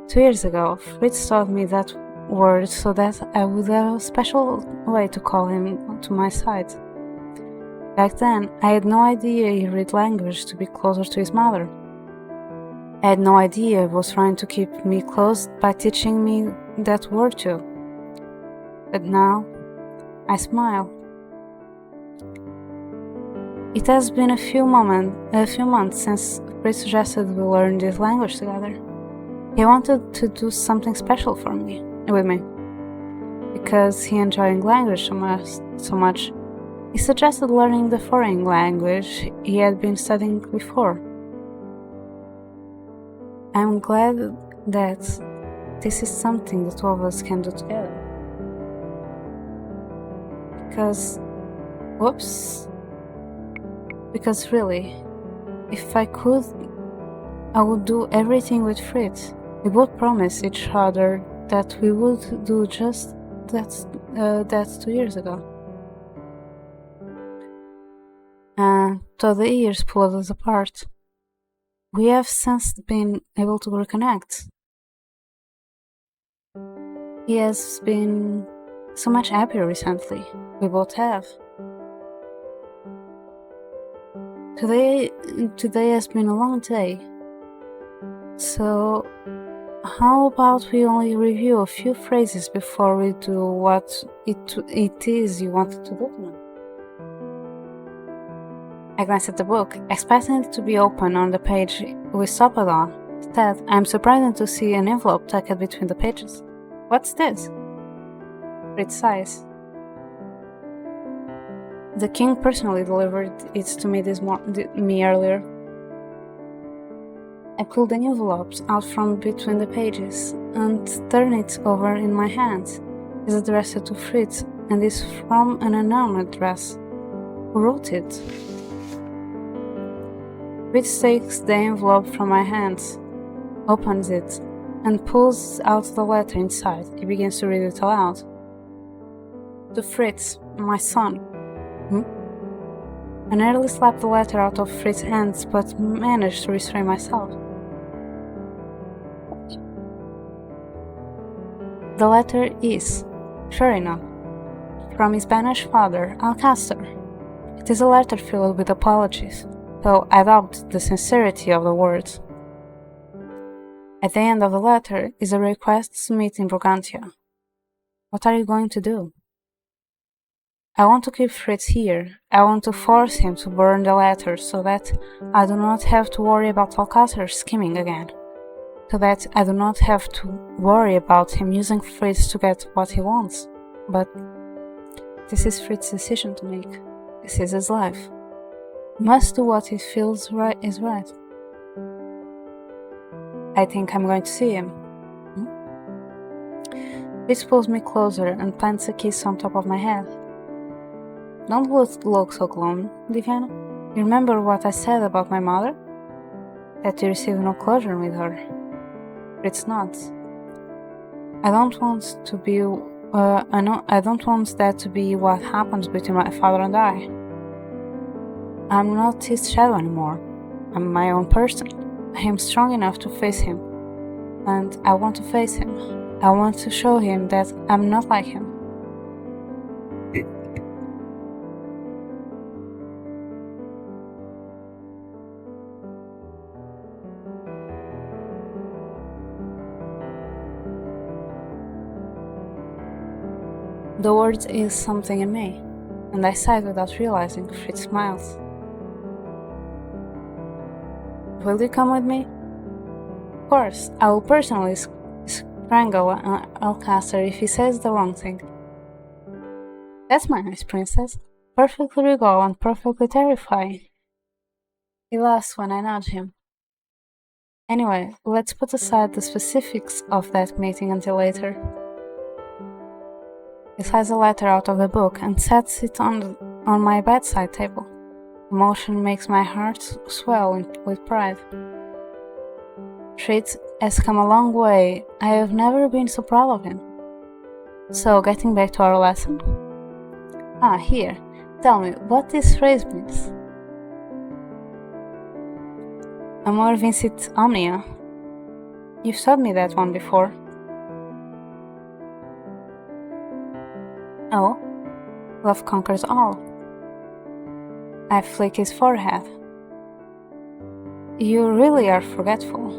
2 years ago, Fritz taught me that word so that I would have a special way to call him to my side. Back then, I had no idea he read language to be closer to his mother. I had no idea he was trying to keep me close by teaching me that word too. But now, I smile. It has been a few months since Fritz suggested we learn this language together. He wanted to do something special with me. Because he enjoyed language so much, he suggested learning the foreign language he had been studying before. I'm glad that this is something the two of us can do together. Because really, if I could, I would do everything with Fritz. We both promised each other that we would do just that 2 years ago. And though the years pulled us apart, we have since been able to reconnect. He has been so much happier recently. We both have. Today has been a long day. So, how about we only review a few phrases before we do what it is you wanted to do now? I glanced at the book, expecting it to be open on the page we stopped on. Instead, I'm surprised to see an envelope tucked between the pages. What's this? Fritz sighs. The king personally delivered it to me earlier. I pulled the envelopes out from between the pages and turned it over in my hands. It's addressed to Fritz and is from an unknown address. Who wrote it? Fritz takes the envelope from my hands, opens it, and pulls out the letter inside. He begins to read it aloud. To Fritz, my son. I nearly slapped the letter out of Fritz's hands, but managed to restrain myself. The letter is, sure enough, from his banished father, Alcastor. It is a letter filled with apologies, though I doubt the sincerity of the words. At the end of the letter is a request to meet in Brigantia. What are you going to do? I want to keep Fritz here. I want to force him to burn the letter so that I do not have to worry about Alcastor scheming again. So that I do not have to worry about him using Fritz to get what he wants. But this is Fritz's decision to make. This is his life. He must do what he feels right is right. I think I'm going to see him. Fritz pulls me closer and plants a kiss on top of my head. Don't look so glum, Diviana. You remember what I said about my mother? That you received no closure with her. Fritz nods. I don't want that to be what happens between my father and I. I'm not his shadow anymore. I'm my own person. I am strong enough to face him. And I want to face him. I want to show him that I'm not like him. The word is something in me, and I sighed without realizing. Fritz smiles. Will you come with me? Of course, I will personally strangle Alcastor if he says the wrong thing. That's my nice princess. Perfectly regal and perfectly terrifying. He laughs when I nudge him. Anyway, let's put aside the specifics of that meeting until later. He slides a letter out of the book and sets it on my bedside table. Emotion makes my heart swell with pride. Fritz has come a long way. I have never been so proud of him. So, getting back to our lesson. Here. Tell me, what this phrase means? Amor vincit omnia. You've taught me that one before. Oh, love conquers all. I flick his forehead. You really are forgetful.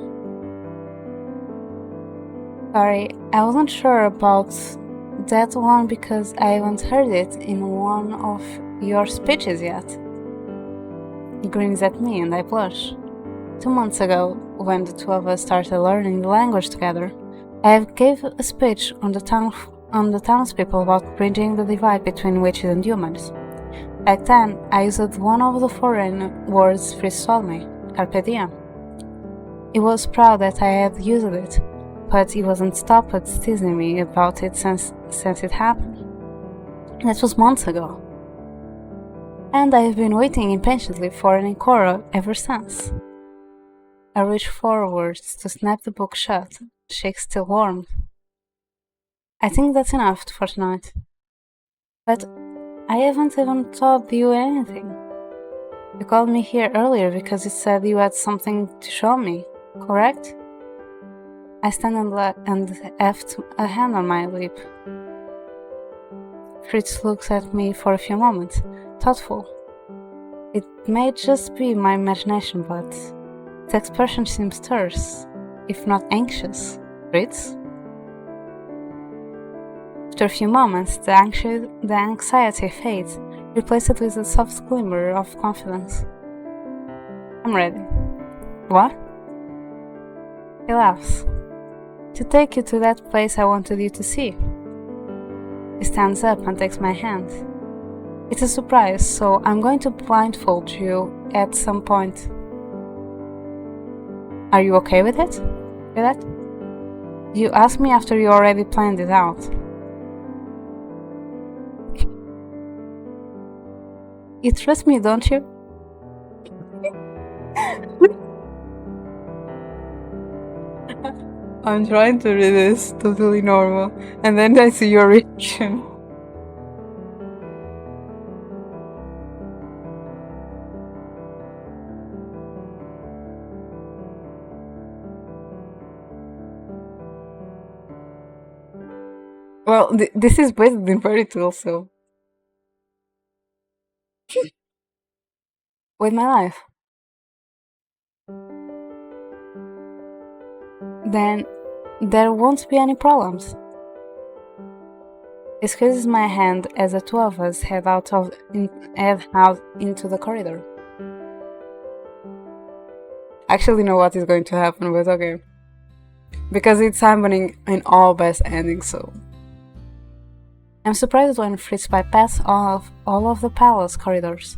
Sorry, I wasn't sure about that one because I haven't heard it in one of your speeches yet. He grins at me and I blush. 2 months ago, when the two of us started learning the language together, I gave a speech on the townspeople about bridging the divide between witches and humans. Back then, I used one of the foreign words Fritz told me, carpe diem. He was proud that I had used it, but he wasn't stopped teasing me about it since it happened. That was months ago. And I have been waiting impatiently for an encore ever since. I reach forwards to snap the book shut, shake still warm. I think that's enough for tonight. But I haven't even told you anything. You called me here earlier because you said you had something to show me, correct? I stand and heft a hand on my lip. Fritz looks at me for a few moments, thoughtful. It may just be my imagination, but the expression seems terse, if not anxious. Fritz? After a few moments, the anxiety fades, replaced with a soft glimmer of confidence. I'm ready. What? He laughs. To take you to that place I wanted you to see. He stands up and takes my hand. It's a surprise, so I'm going to blindfold you at some point. Are you okay with it? With that? You asked me after you already planned it out. You trust me, don't you? I'm trying to read this totally normal, and then I see your reaction. Well, this is based in fairy tale, so with my life, then there won't be any problems. He squeezes my hand as the two of us head out into the corridor. I actually know what is going to happen, but okay. Because it's happening in all best endings, so. I'm surprised when Fritz bypasses all of the palace corridors,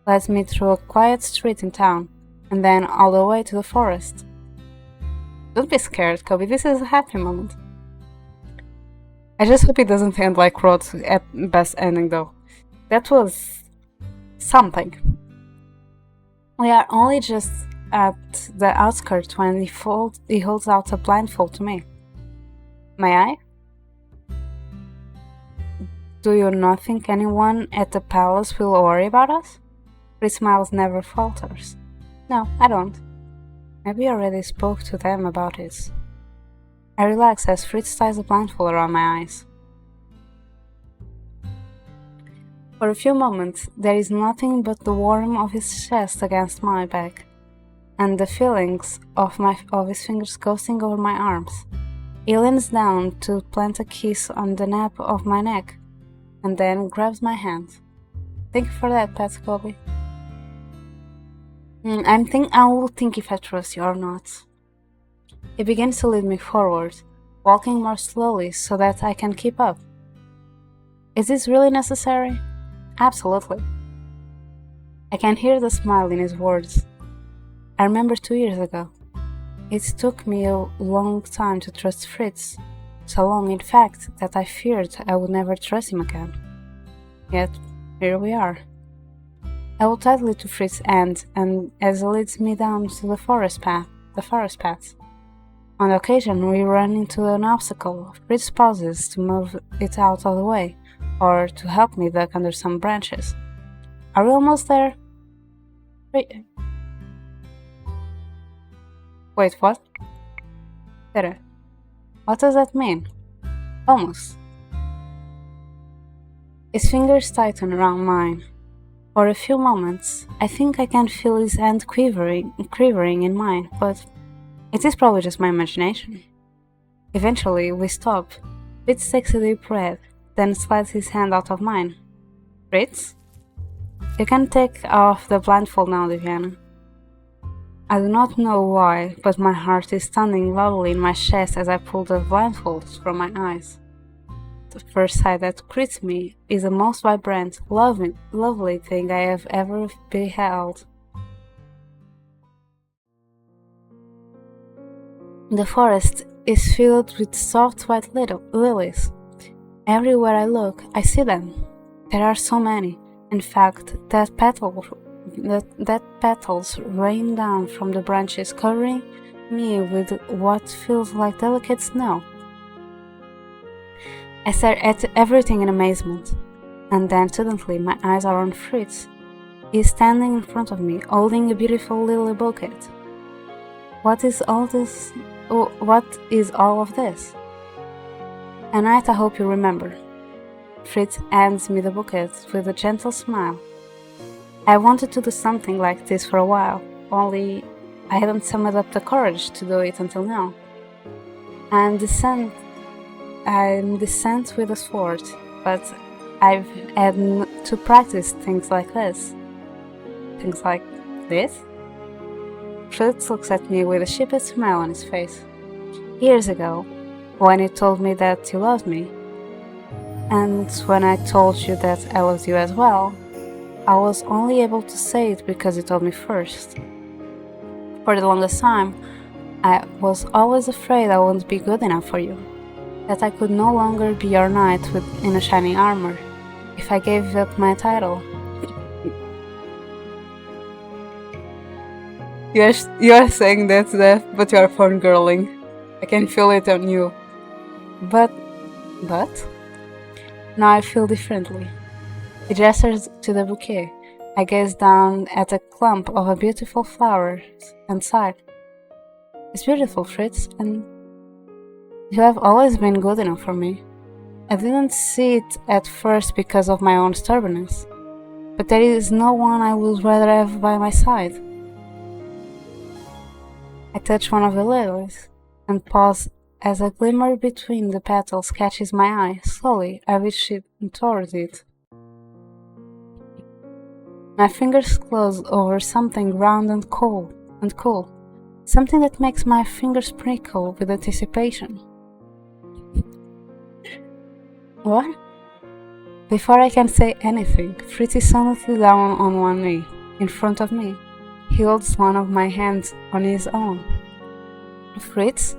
lets me through a quiet street in town, and then all the way to the forest. Don't be scared, Kobe, this is a happy moment. I just hope it doesn't end like Rod's at best ending, though. That was something. We are only just at the outskirts when he holds out a blindfold to me. May I? Do you not think anyone at the palace will worry about us? Fritz smiles never falters. No, I don't. Maybe I already spoke to them about it. I relax as Fritz ties the blindfold around my eyes. For a few moments, there is nothing but the warmth of his chest against my back, and the feelings of his fingers coasting over my arms. He leans down to plant a kiss on the nape of my neck, and then grabs my hand. Thank you for that, Pat Kobe. I will think if I trust you or not. He begins to lead me forward, walking more slowly so that I can keep up. Is this really necessary? Absolutely. I can hear the smile in his words. I remember 2 years ago. It took me a long time to trust Fritz, so long in fact that I feared I would never trust him again. Yet, here we are. I hold tightly to Fritz's hand and as he leads me down to the forest path. On occasion we run into an obstacle. Fritz pauses to move it out of the way, or to help me duck under some branches. Are we almost there? Wait, what? Tere, what does that mean? Almost. His fingers tighten around mine. For a few moments, I think I can feel his hand quivering in mine, but it is probably just my imagination. Eventually, we stop. Fritz takes a deep breath, then slides his hand out of mine. Fritz? You can take off the blindfold now, Diviana. I do not know why, but my heart is pounding loudly in my chest as I pull the blindfolds from my eyes. The first sight that greets me is the most vibrant, lovely thing I have ever beheld. The forest is filled with soft white lilies. Everywhere I look, I see them. There are so many. In fact, that petals rain down from the branches, covering me with what feels like delicate snow. I stare at everything in amazement, and then suddenly my eyes are on Fritz. He is standing in front of me, holding a beautiful lily bouquet. What is all this? What is all of this? A night I hope you remember. Fritz hands me the bouquet with a gentle smile. I wanted to do something like this for a while, only I hadn't summoned up the courage to do it until now. I'm descent with a sword, but I've had to practice things like this. Things like this? Fritz looks at me with a sheepish smile on his face. Years ago, when you told me that you loved me, and when I told you that I loved you as well, I was only able to say it because you told me first. For the longest time, I was always afraid I wouldn't be good enough for you, that I could no longer be your knight in a shining armor, if I gave up my title. You are saying that's death, but you are fangirling. I can feel it on you. But? Now I feel differently. He gestures to the bouquet. I gaze down at a clump of beautiful flowers and sigh. It's beautiful, Fritz, and you have always been good enough for me. I didn't see it at first because of my own stubbornness, but there is no one I would rather have by my side. I touch one of the lilies and pause as a glimmer between the petals catches my eye. Slowly, I reach it towards it. My fingers close over something round and cool, something that makes my fingers prickle with anticipation. What? Before I can say anything, Fritz is silently down on one knee, in front of me. He holds one of my hands on his own. Fritz?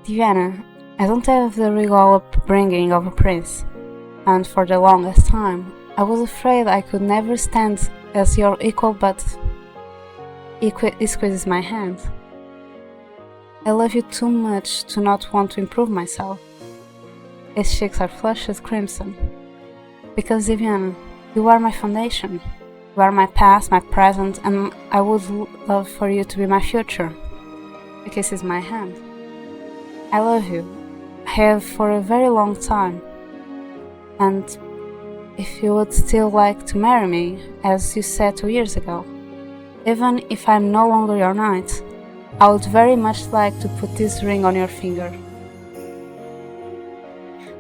Diana, I don't have the regal upbringing of a prince, and for the longest time, I was afraid I could never stand as your equal, but he squeezes my hand. I love you too much to not want to improve myself. His cheeks are flushed with crimson. Because, Diana, you are my foundation. You are my past, my present, and I would love for you to be my future. He kisses my hand. I love you. I have for a very long time. And if you would still like to marry me, as you said 2 years ago, even if I'm no longer your knight, I would very much like to put this ring on your finger.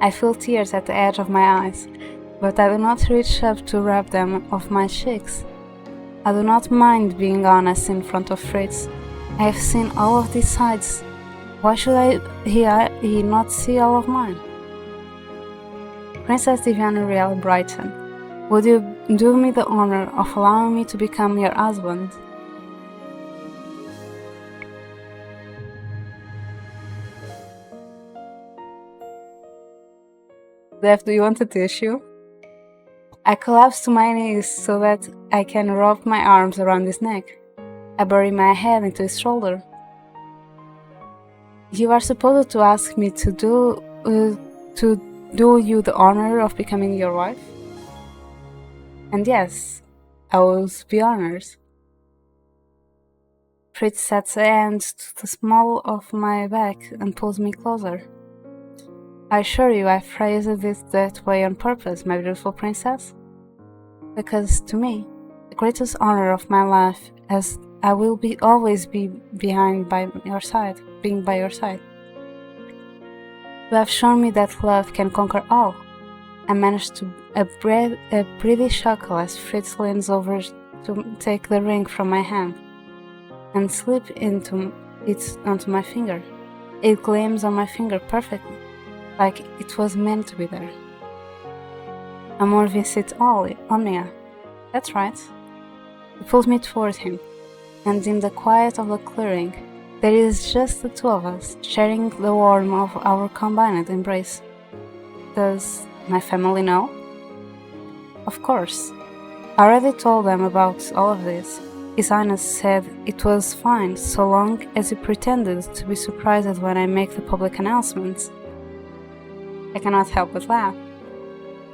I feel tears at the edge of my eyes, but I do not reach up to rub them off my cheeks. I do not mind being honest in front of Fritz. I have seen all of these sides. Why should he not see all of mine? Princess Diana Real Brighton, would you do me the honor of allowing me to become your husband? Dev, do you want a tissue? I collapse to my knees so that I can wrap my arms around his neck. I bury my head into his shoulder. You are supposed to ask me to do you the honor of becoming your wife? And yes, I will be honored. Fritz sets a hand to the small of my back and pulls me closer. I assure you I phrased it that way on purpose, my beautiful princess. Because to me, the greatest honor of my life is I will always be by your side. You have shown me that love can conquer all. I managed to breathe a pretty chuckle as Fritz leans over to take the ring from my hand and slip onto my finger. It gleams on my finger perfectly, like it was meant to be there. Amor vincit omnia. That's right. He pulls me toward him, and in the quiet of the clearing, there is just the two of us, sharing the warmth of our combined embrace. Does my family know? Of course. I already told them about all of this. His Highness said it was fine so long as he pretended to be surprised when I make the public announcements. I cannot help but laugh.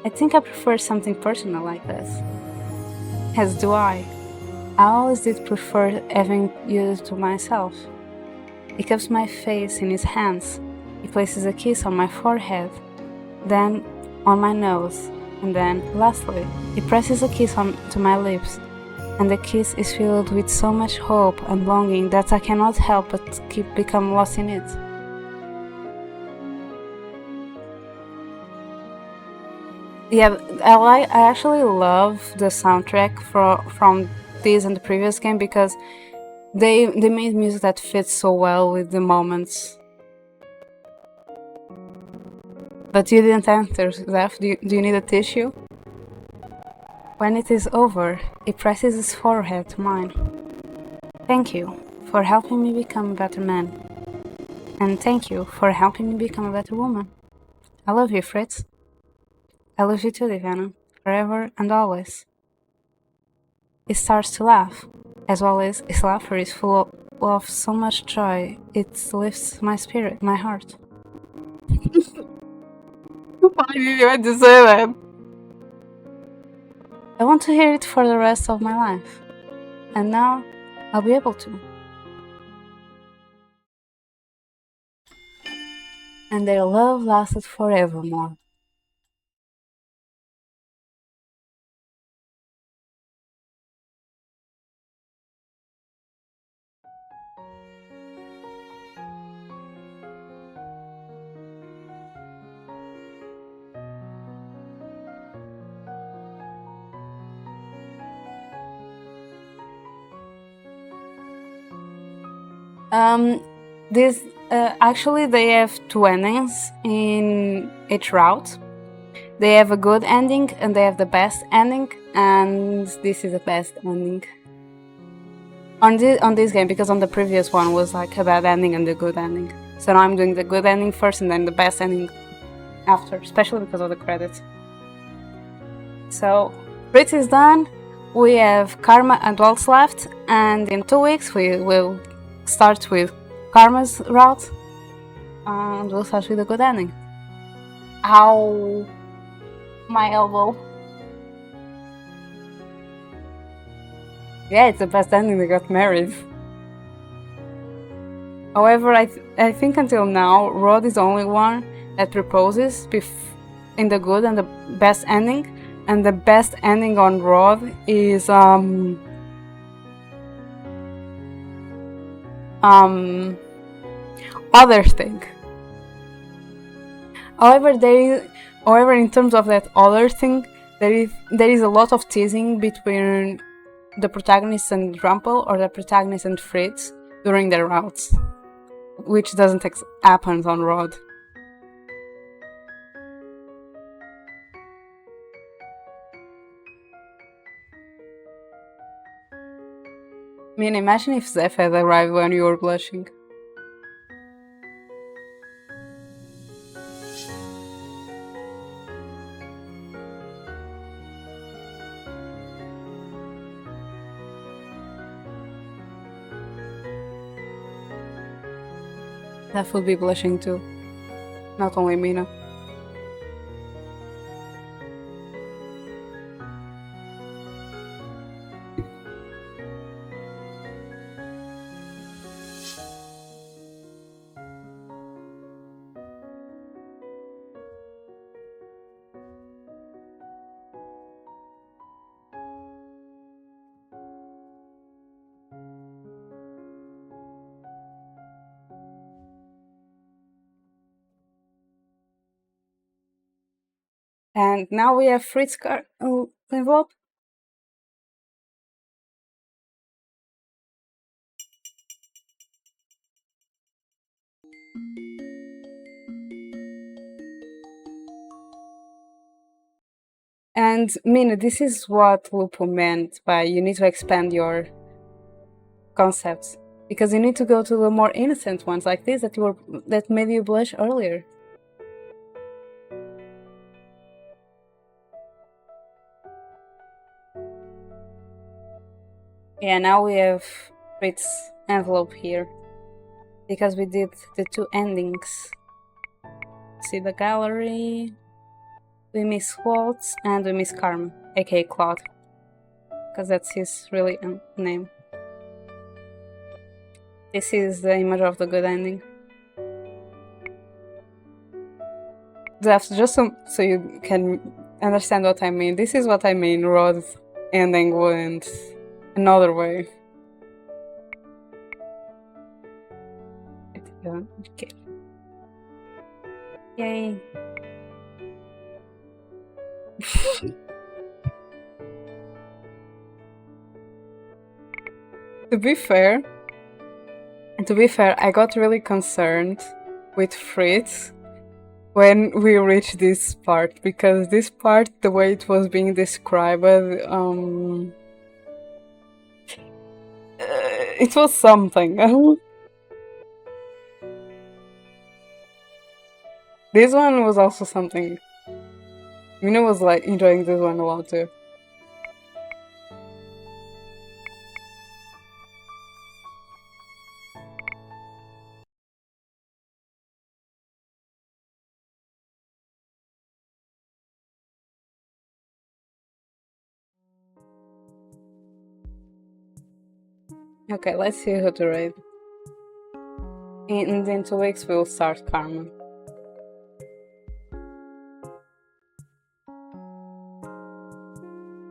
I think I prefer something personal like this. As do I. I always did prefer having you to myself. He cups my face in his hands. He places a kiss on my forehead, then on my nose, and then, lastly, he presses a kiss to my lips, and the kiss is filled with so much hope and longing that I cannot help but become lost in it. Yeah, I actually love the soundtrack from this and the previous game because they made music that fits so well with the moments. But you didn't answer, Zeph. Do you need a tissue? When it is over, he presses his forehead to mine. Thank you for helping me become a better man. And thank you for helping me become a better woman. I love you, Fritz. I love you too, Diana, forever and always. He starts to laugh, as well as his laughter is full of so much joy, it lifts my spirit, my heart. Why did you have to say that? I want to hear it for the rest of my life, and now I'll be able to. And their love lasted forevermore. This actually they have two endings in each route. They have a good ending and they have the best ending, and this is the best ending on this game, because on the previous one was like a bad ending and a good ending. So now I'm doing the good ending first and then the best ending after, especially because of the credits. So Fritz is done. We have Karma and Waltz left, and in 2 weeks we will start with Karma's route, and we'll start with a good ending. Ow! My elbow. Yeah, it's the best ending. They got married. However, I think until now, Rod is the only one that proposes in the good and the best ending, and the best ending on Rod is other thing. However, in terms of that other thing, there is a lot of teasing between the protagonist and Rumpel, or the protagonist and Fritz during their routes, which doesn't happen on Rod. I mean, imagine if Zeph had arrived when you were blushing. Zeph would be blushing too, not only Mina. And now we have Fritz envelope. And Mina, this is what Lupo meant by you need to expand your concepts, because you need to go to the more innocent ones like this that made you blush earlier. Yeah, now we have Fritz envelope here, because we did the two endings. See the gallery. We miss Waltz and we miss Karma, aka Claude, because that's his really name. This is the image of the good ending. Just so you can understand what I mean. This is what I mean. Rod's ending went another way. Okay. Yay. To be fair, I got really concerned with Fritz when we reached this part, because this part, the way it was being described, it was something. This one was also something. Mina was like enjoying this one a lot too. Okay, let's see who to raid. In 2 weeks we'll start Karma.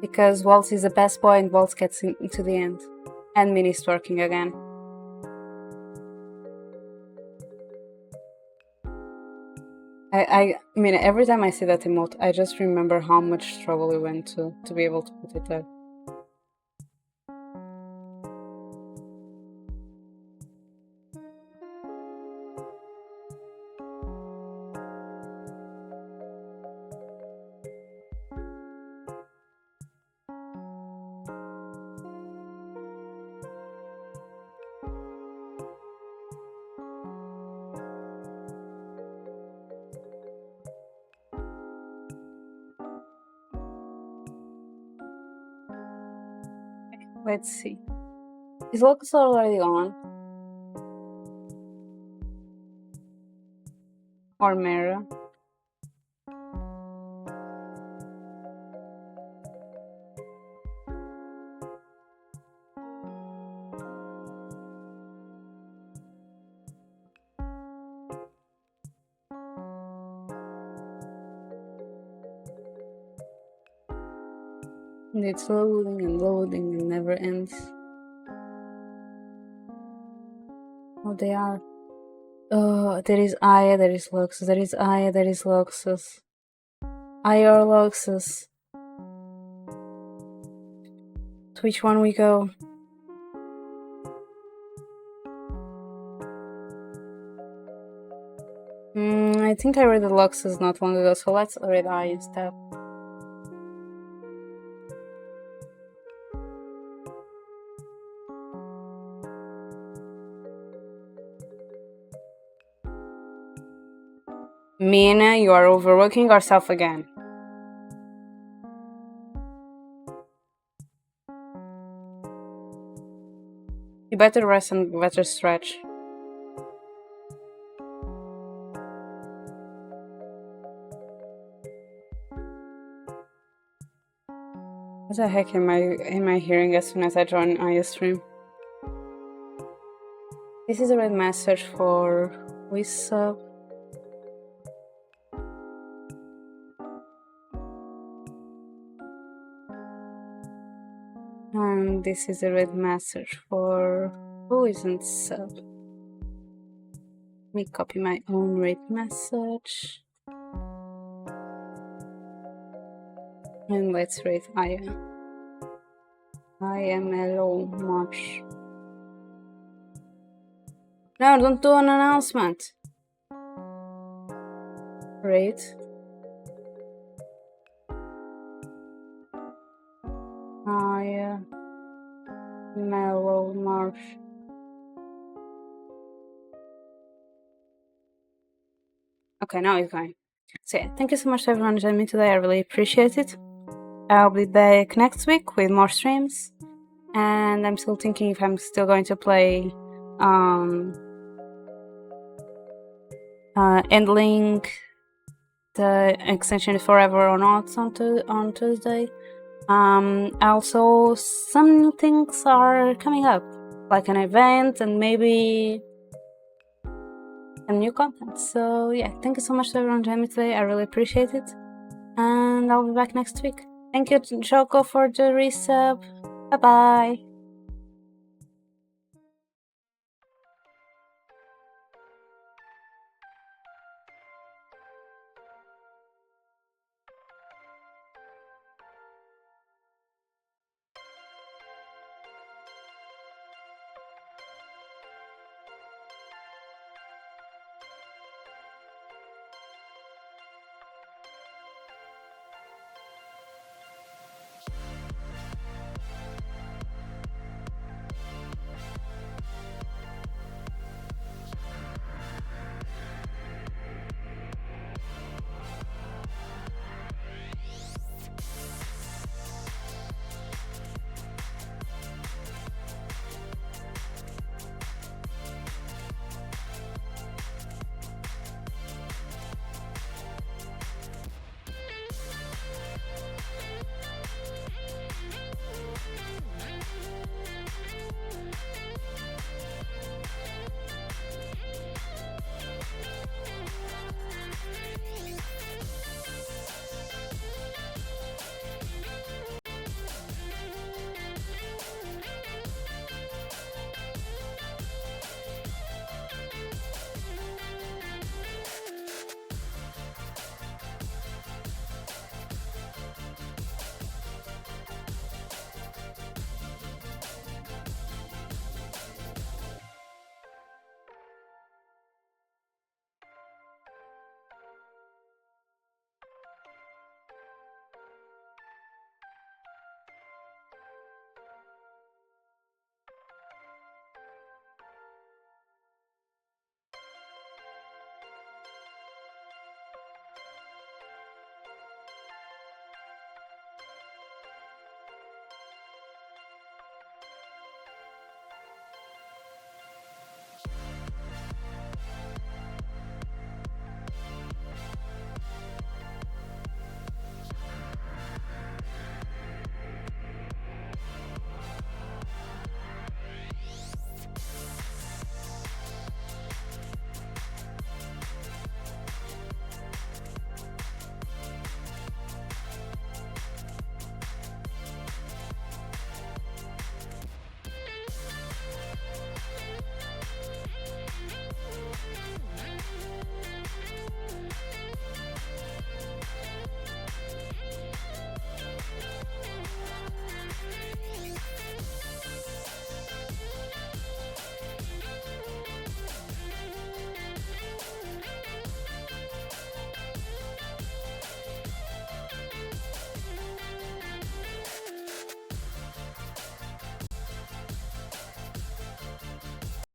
Because Waltz is the best boy and Waltz gets into the end. And Minnie's twerking again. I mean, every time I see that emote, I just remember how much trouble we went to be able to put it there. Let's see. Is Locus already on? Or Mara? And it's loading and never ends. Oh, they are. Oh, there is Aya, there is Loxus, there is Aya, there is Loxus. Aya or Loxus. To which one we go? I think I read the Loxus not long ago, so let's read Aya instead. Mina, you are overworking yourself again. You better rest and better stretch. What the heck am I hearing as soon as I join Aya's stream? This is a red message for Wissub. And this is a red message for who isn't sub. Let me copy my own red message. And let's rate Aya. I am hello much. No, don't do an announcement. Rate. Aya. Mellow Marsh. Okay, now it's going. So yeah, thank you so much to everyone who joined me today. I really appreciate it. I'll be back next week with more streams. And I'm still thinking if I'm still going to play Endling the extension forever or not on Tuesday. Also, some new things are coming up, like an event and maybe some new content. So yeah, thank you so much to everyone joining me today. I really appreciate it. And I'll be back next week. Thank you, Choco, for the resub. Bye-bye.